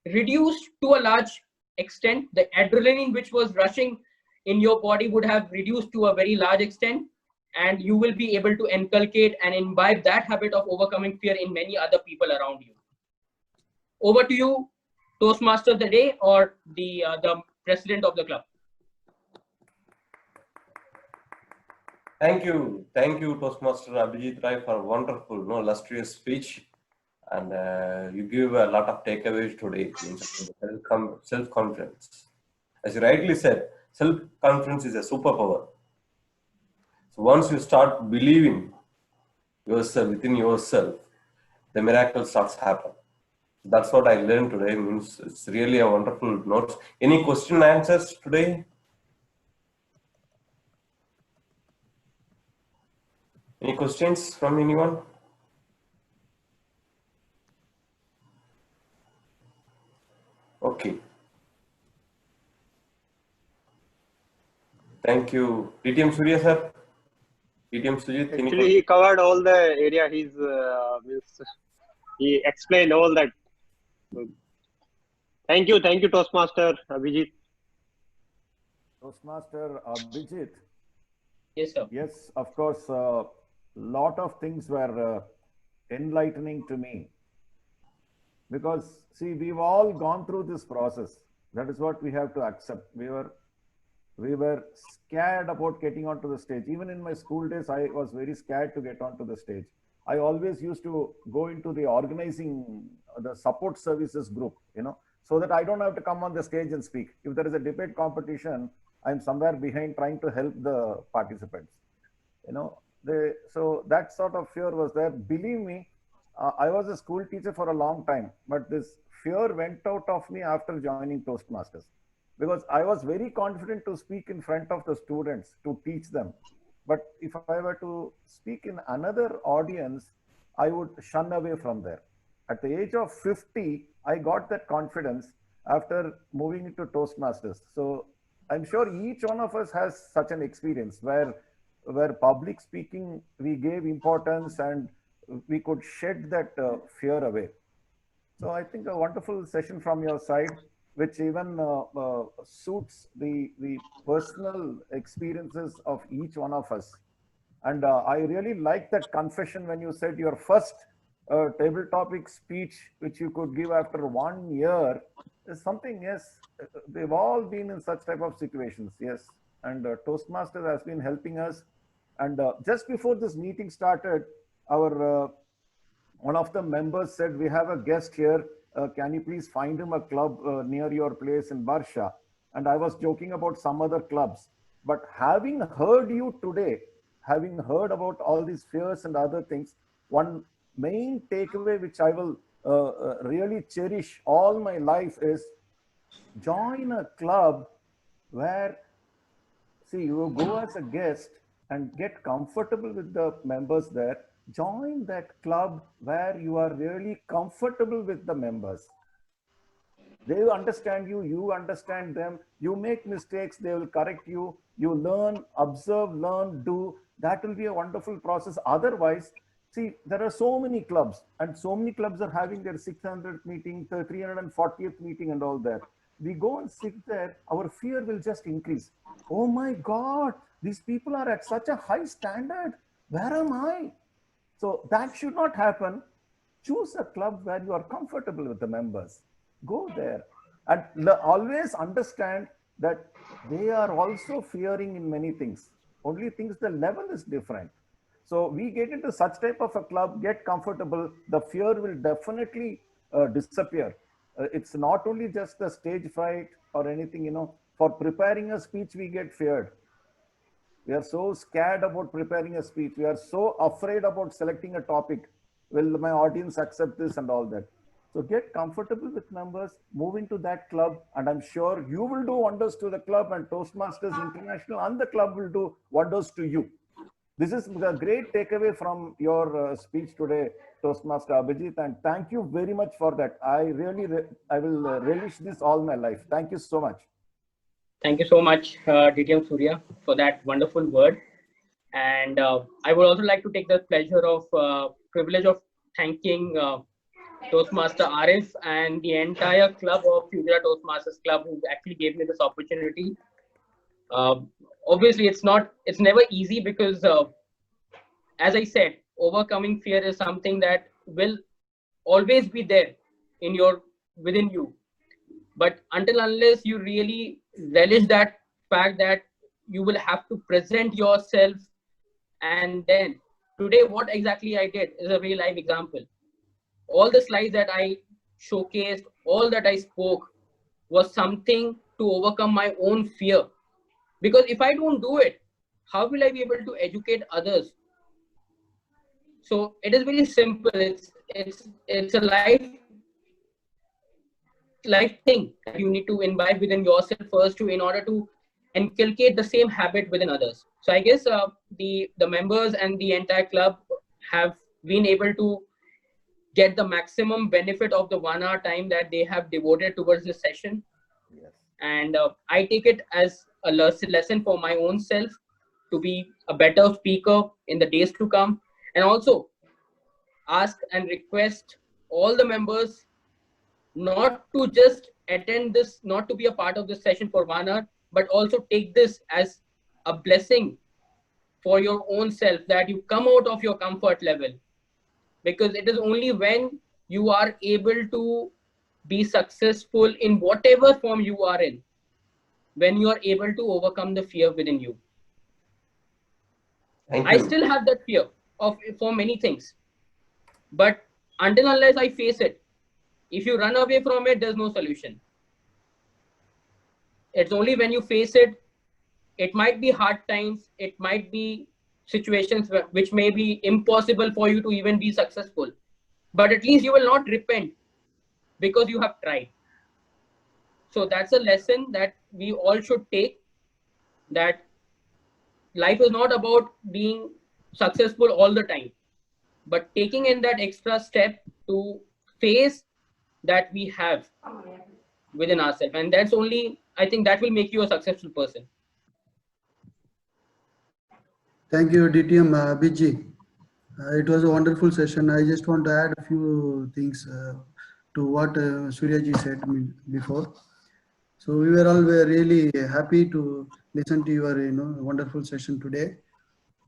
reduced to a large extent. The adrenaline which was rushing in your body would have reduced to a very large extent, and you will be able to inculcate and imbibe that habit of overcoming fear in many other people around you. Over to you, Toastmaster of the day or the president of the club. Thank you, Toastmaster Abhijit Rai, for a wonderful, illustrious speech, and you give a lot of takeaways today. Self-confidence, as you rightly said, self-confidence is a superpower. So once you start believing yourself within yourself, the miracle starts happen. That's what I learned today. Means it's really a wonderful note. Any question and answers today? Any questions from anyone? Okay. Thank you. DTM Surya sir. DTM Sujit. Actually, he covered all the area. He explained all that. Thank you, Toastmaster Abhijit. Toastmaster Abhijit. Yes, sir. Yes, of course. Lot of things were enlightening to me, because see, we've all gone through this process. That is what we have to accept. We were scared about getting onto the stage. Even in my school days, I was very scared to get onto the stage. I always used to go into the organizing, the support services group, so that I don't have to come on the stage and speak. If there is a debate competition, I'm somewhere behind trying to help the participants. So that sort of fear was there. Believe me, I was a school teacher for a long time, but this fear went out of me after joining Toastmasters, because I was very confident to speak in front of the students, to teach them. But if I were to speak in another audience, I would shun away from there. At the age of 50, I got that confidence after moving into Toastmasters. So I'm sure each one of us has such an experience where public speaking, we gave importance and we could shed that fear away. So I think a wonderful session from your side. which even suits the personal experiences of each one of us. And I really like that confession when you said your first table topic speech, which you could give after 1 year, is something, yes, we've all been in such type of situations, yes. And Toastmasters has been helping us. And just before this meeting started, our one of the members said, we have a guest here. Can you please find him a club near your place in Barsha? And I was joking about some other clubs. But having heard you today, having heard about all these fears and other things, one main takeaway which I will really cherish all my life is join a club where, see, you go as a guest and get comfortable with the members there. Join that club where you are really comfortable with the members. They will understand you, you understand them. You make mistakes, they will correct you. You learn, observe, learn, do. That will be a wonderful process. Otherwise, see, there are so many clubs, and so many clubs are having their 600th meeting, 340th meeting and all that. We go and sit there, our fear will just increase. Oh my God, these people are at such a high standard. Where am I? So that should not happen. Choose a club where you are comfortable with the members. Go there and always understand that they are also fearing in many things. Only things, the level is different. So we get into such type of a club, get comfortable, the fear will definitely disappear. It's not only just the stage fright or anything, you know, for preparing a speech, we get feared. We are so scared about preparing a speech. We are so afraid about selecting a topic. Will my audience accept this and all that? So get comfortable with members, move into that club, and I'm sure you will do wonders to the club, and Toastmasters International and the club will do wonders to you. This is a great takeaway from your speech today, Toastmaster Abhijit, and thank you very much for that. I will relish this all my life. Thank you so much. Thank you so much, DTM Surya, for that wonderful word. And I would also like to take the privilege of thanking Toastmaster Arif and the entire club of Fujairah Toastmasters Club, who actually gave me this opportunity. Obviously, it's never easy because, as I said, overcoming fear is something that will always be there within you. But until unless you really relish that fact that you will have to present yourself, and then today what exactly I did is a real life example. All the slides that I showcased, all that I spoke was something to overcome my own fear. Because if I don't do it, how will I be able to educate others? So it is very simple. It's a life thing that you need to imbibe within yourself first in order to inculcate the same habit within others. So I guess the members and the entire club have been able to get the maximum benefit of the 1 hour time that they have devoted towards this session. Yes. And I take it as a lesson for my own self to be a better speaker in the days to come, and also ask and request all the members not to just attend this, not to be a part of this session for 1 hour, but also take this as a blessing for your own self, that you come out of your comfort level. Because it is only when you are able to be successful in whatever form you are in, when you are able to overcome the fear within you. I still have that fear for many things, but until unless I face it, if you run away from it, there's no solution. It's only when you face it. It might be hard times, it might be situations which may be impossible for you to even be successful, but at least you will not repent because you have tried. So that's a lesson that we all should take, that life is not about being successful all the time, but taking in that extra step to face that we have within ourselves. And that's only, I think, that will make you a successful person. Thank you, DTM Abhijit. It was a wonderful session. I just want to add a few things to what Suryaji said before. So we were all really happy to listen to your wonderful session today.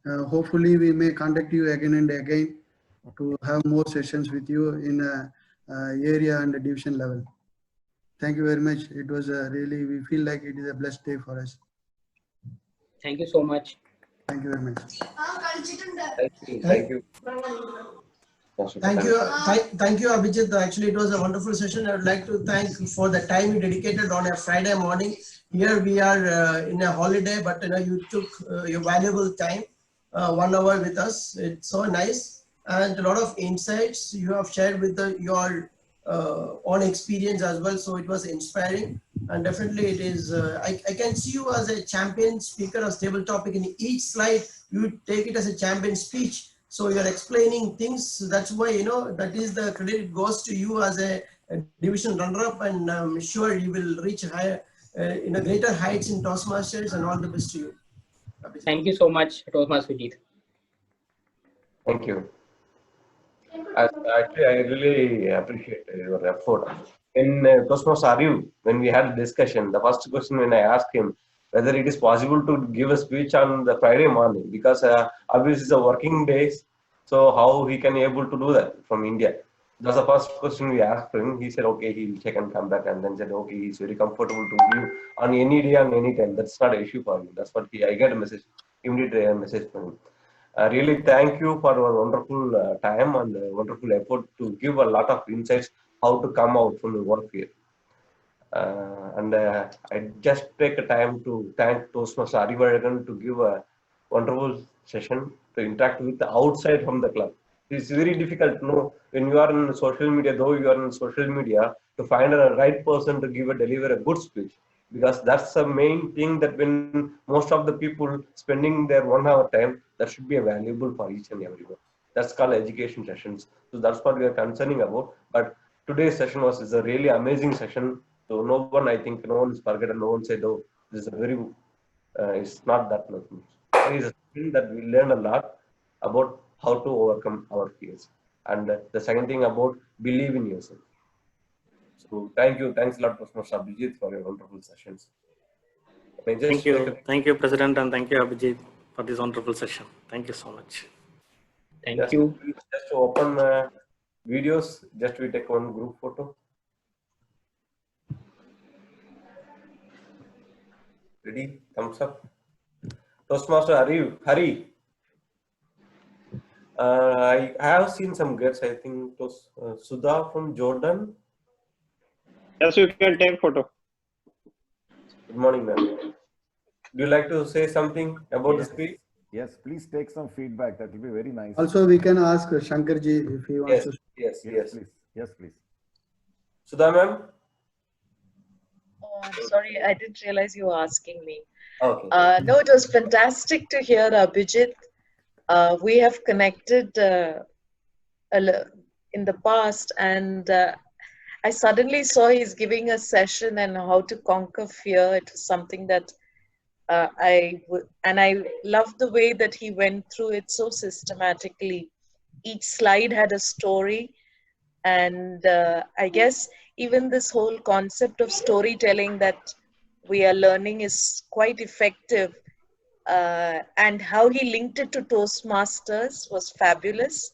Hopefully we may contact you again and again to have more sessions with you in area and division level. Thank you very much. It was really, we feel like it is a blessed day for us. Thank you so much. Thank you very much. Thank you. Thank you, Abhijit. Actually, it was a wonderful session. I would like to thank for the time you dedicated on a Friday morning. Here we are in a holiday, but you took your valuable time, 1 hour with us. It's so nice, and a lot of insights you have shared with your own experience as well. So it was inspiring, and definitely it is. I can see you as a champion speaker, a stable topic. In each slide, you take it as a champion speech. So you're explaining things. That's why, that is the credit goes to you as a division runner-up, and I'm sure you will reach higher, greater heights in Toastmasters, and all the best to you. Thank you so much, Toastmaster Fujairah. Thank you. Actually, I really appreciate your effort. In Toastmaster Ariv, when we had a discussion, the first question when I asked him whether it is possible to give a speech on the Friday morning, because obviously it's a working days, so how he can able to do that from India? That's the first question we asked him. He said, okay, he will check and come back, and then said, okay, he's very comfortable to give on any day and any time. That's not an issue for him. That's what I get a message, immediate message from him. Really thank you for your wonderful time and wonderful effort to give a lot of insights how to come out from the work here. I just take a time to thank Toastmaster Ariv to give a wonderful session to interact with the outside from the club. It's very difficult to know when you are in social media, though you are in social media, to find a right person to deliver a good speech. Because that's the main thing, that when most of the people spending their 1 hour time, that should be valuable for each and everyone. That's called education sessions. So that's what we are concerning about. But today's session is a really amazing session. So no one is forgotten. No one said, oh, this is a very, it's not that much. It is a thing that we learn a lot about how to overcome our fears. And the second thing about believe in yourself. So thank you. Thanks a lot, Toastmaster Abhijit, for your wonderful sessions. Thank you, President, and thank you, Abhijit, for this wonderful session. Thank you so much. Thank you. Just to open videos, just we take one group photo. Ready? Thumbs up. Toastmaster Ariv, Hari. I have seen some guests. I think it was Sudha from Jordan. Yes, you can take photo. Good morning, ma'am. Do you like to say something about the speech? Yes, please take some feedback. That will be very nice. Also, we can ask Shankarji if he wants to. Yes, Please. Yes, please. Sudha, ma'am? Oh, I'm sorry, I didn't realize you were asking me. Okay. No, it was fantastic to hear Abhijit. We have connected in the past, and I suddenly saw he's giving a session on how to conquer fear. It was something that I loved the way that he went through it so systematically. Each slide had a story, and I guess even this whole concept of storytelling that we are learning is quite effective. And how he linked it to Toastmasters was fabulous.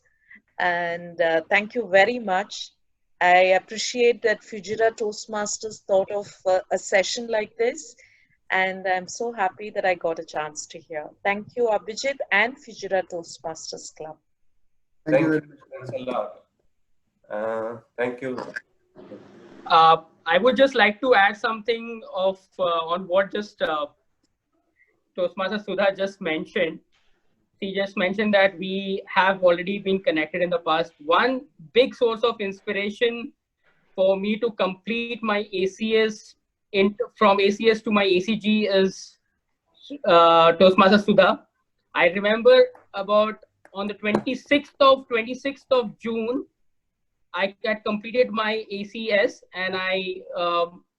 And thank you very much. I appreciate that Fujairah Toastmasters thought of a session like this. And I'm so happy that I got a chance to hear. Thank you, Abhijit and Fujairah Toastmasters Club. Thank you very much. Thanks a lot. Thank you. I would just like to add something on what just Toastmaster Sudha just mentioned. She just mentioned that we have already been connected in the past. One big source of inspiration for me to complete my ACS from ACS to my ACG is Toastmaster Sudha. I remember about on the 26th of June, I had completed my ACS, and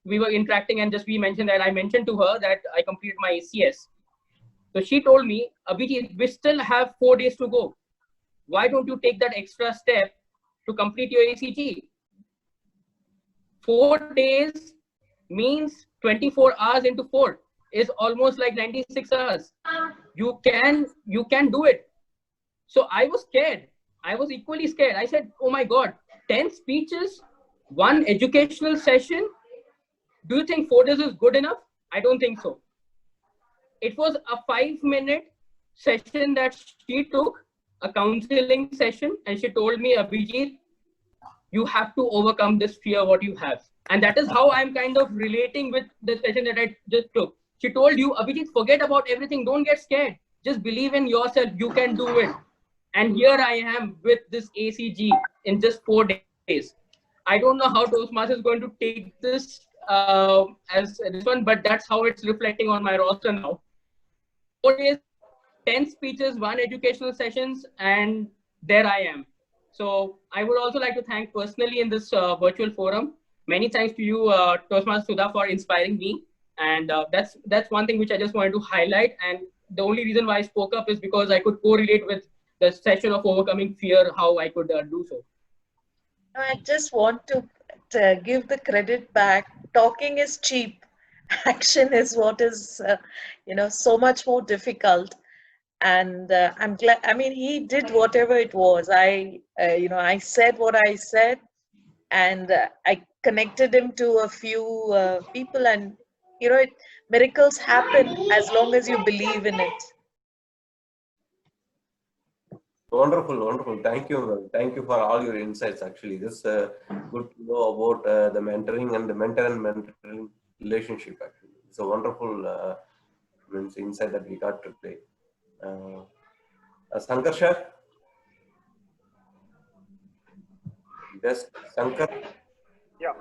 we were interacting, and just we mentioned that I mentioned to her that I completed my ACS. So she told me, Abhijit, we still have 4 days to go. Why don't you take that extra step to complete your ACG? 4 days, means 24 hours into 4 is almost like 96 hours. You can do it. So I was scared. I was equally scared. I said, oh my God, 10 speeches, 1 educational session. Do you think 4 days is good enough? I don't think so. It was a 5-minute session that she took, a counseling session, and she told me, Abhijit, you have to overcome this fear what you have. And that is how I'm kind of relating with the session that I just took. She told you, Abhijit, forget about everything. Don't get scared. Just believe in yourself. You can do it. And here I am with this ACG in just 4 days. I don't know how Toastmasters is going to take this as this one, but that's how it's reflecting on my roster now. 4 days, 10 speeches, 1 educational sessions, and there I am. So I would also like to thank personally in this virtual forum. Many thanks to you, Toastmaster Sudha, for inspiring me. And that's one thing which I just wanted to highlight. And the only reason why I spoke up is because I could correlate with the session of overcoming fear, how I could do so. I just want to give the credit back. Talking is cheap. Action is what is, so much more difficult. And I'm glad. I mean, he did whatever it was. I said what I said, and I connected him to a few people, and miracles happen as long as you believe in it. Wonderful, wonderful. Thank you. Thank you for all your insights. Actually, this good to know about the mentoring and the mentor and mentoring relationship. Actually, it's a wonderful insight that we got today. Sankar Shah? Yes, Sankar? Yeah,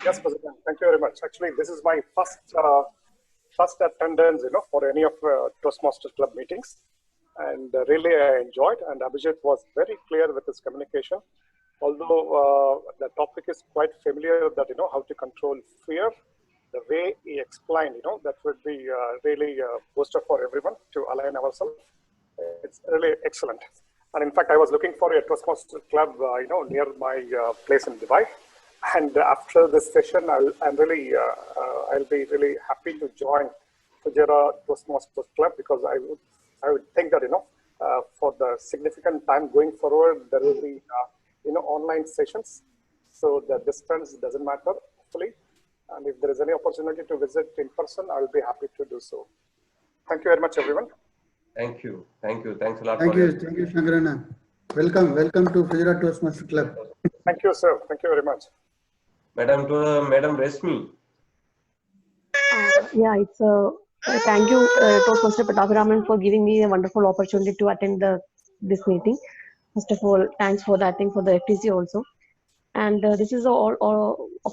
yes, President. Thank you very much. Actually, this is my first attendance, for any of Toastmasters Club meetings. And really I enjoyed, and Abhijit was very clear with his communication. Although the topic is quite familiar, that, how to control fear, the way he explained, that would be really a booster for everyone to align ourselves. It's really excellent. And in fact, I was looking for a Toastmasters Club, near my place in Dubai. And after this session, I'll be really happy to join Fujairah Toastmasters Club, because I would think that, for the significant time going forward, there will be, online sessions. So the distance doesn't matter, hopefully. And if there is any opportunity to visit in person, I will be happy to do so. Thank you very much, everyone. Thank you. Thank you. Thanks a lot. Thank you. Thank you, Shankarana. Welcome to Fujairah Toastmasters Club. Thank you, sir. Thank you very much. Madam Resmi. Yeah, it's thank you, Toastmaster Pattabhiraman, for giving me a wonderful opportunity to attend this meeting. First of all, thanks for that thing for the FTC also. And this is of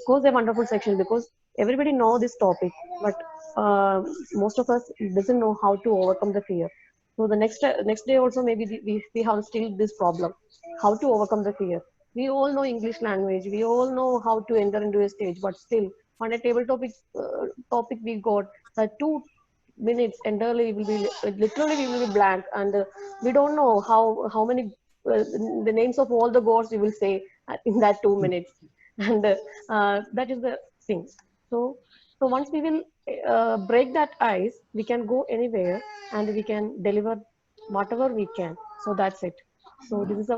course a wonderful section, because everybody know this topic, but most of us doesn't know how to overcome the fear. So the next day also maybe we have still this problem, how to overcome the fear. We all know English language, we all know how to enter into a stage, but still on a table topic we got 2 minutes entirely will be literally we will be blank, and we don't know how many the names of all the gods we will say in that 2 minutes, and that is the thing. So once we will break that ice, we can go anywhere and we can deliver whatever we can. So that's it. So this is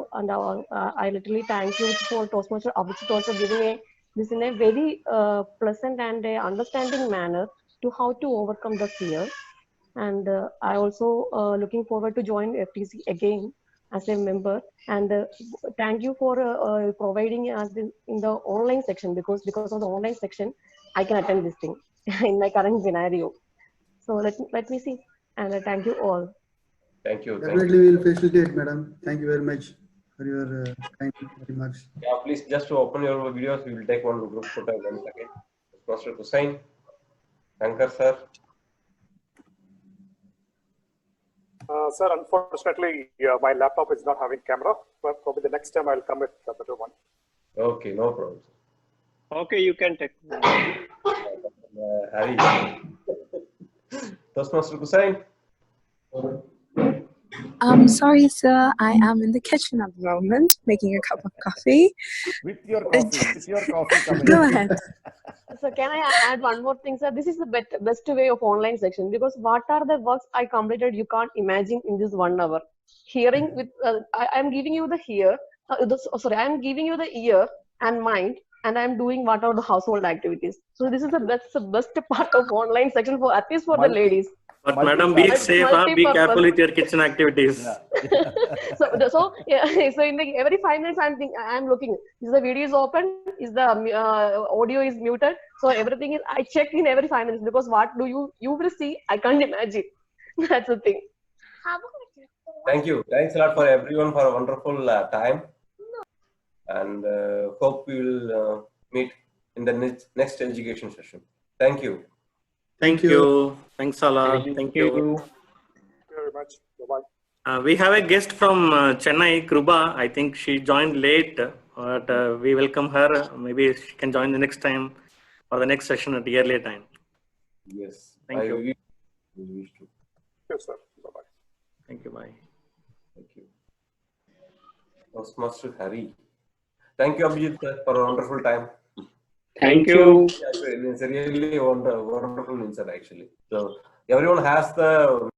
I literally thank you for Toastmaster Abhijit also giving this in a very pleasant and understanding manner to how to overcome the fear. And I also looking forward to join FTC again as a member. And thank you for providing us in the online section, because of the online section, I can attend this thing in my current scenario. So let me see. And thank you all. Thank you. Definitely we will facilitate, madam. Thank you very much for your kind remarks. Yeah, please just to open your videos, we will take one group photo once again. Master Hussain, Shankar sir. Sir, unfortunately, my laptop is not having camera, but probably the next time I'll come with a better one. Okay, no problem. Okay, you can take. Harry. Toastmaster Hussain. Sorry, sir. I am in the kitchen at the moment, making a cup of coffee. With your coffee coming. Go ahead. So can I add one more thing, sir? This is the best way of online section, because what are the works I completed you can't imagine in this 1 hour. Hearing with, I'm giving you the I'm giving you the ear and mind, and I'm doing what are the household activities. So this is the best part of online section for, at least for the ladies. But madam, be safe, be careful with your kitchen activities. So in the every 5 minutes I'm looking, is the video is open, is the audio is muted, so everything is, I check in every 5 minutes, because what do you will see, I can't imagine. That's the thing. Thank you. Thanks a lot for everyone for a wonderful time, and hope we will meet in the next education session. Thank you. Thank you. Thanks a lot. Thank you. Thank you very much. Bye-bye. We have a guest from Chennai, Kruba. I think she joined late, but we welcome her. Maybe she can join the next time or the next session at the earlier time. Yes. Thank you. Wish to. Yes, sir. Bye-bye. Thank you. Bye. Thank you. Toastmaster Hari. Thank you, Abhijit, for a wonderful time. Thank you. It's a really wonderful insight, actually. So everyone has the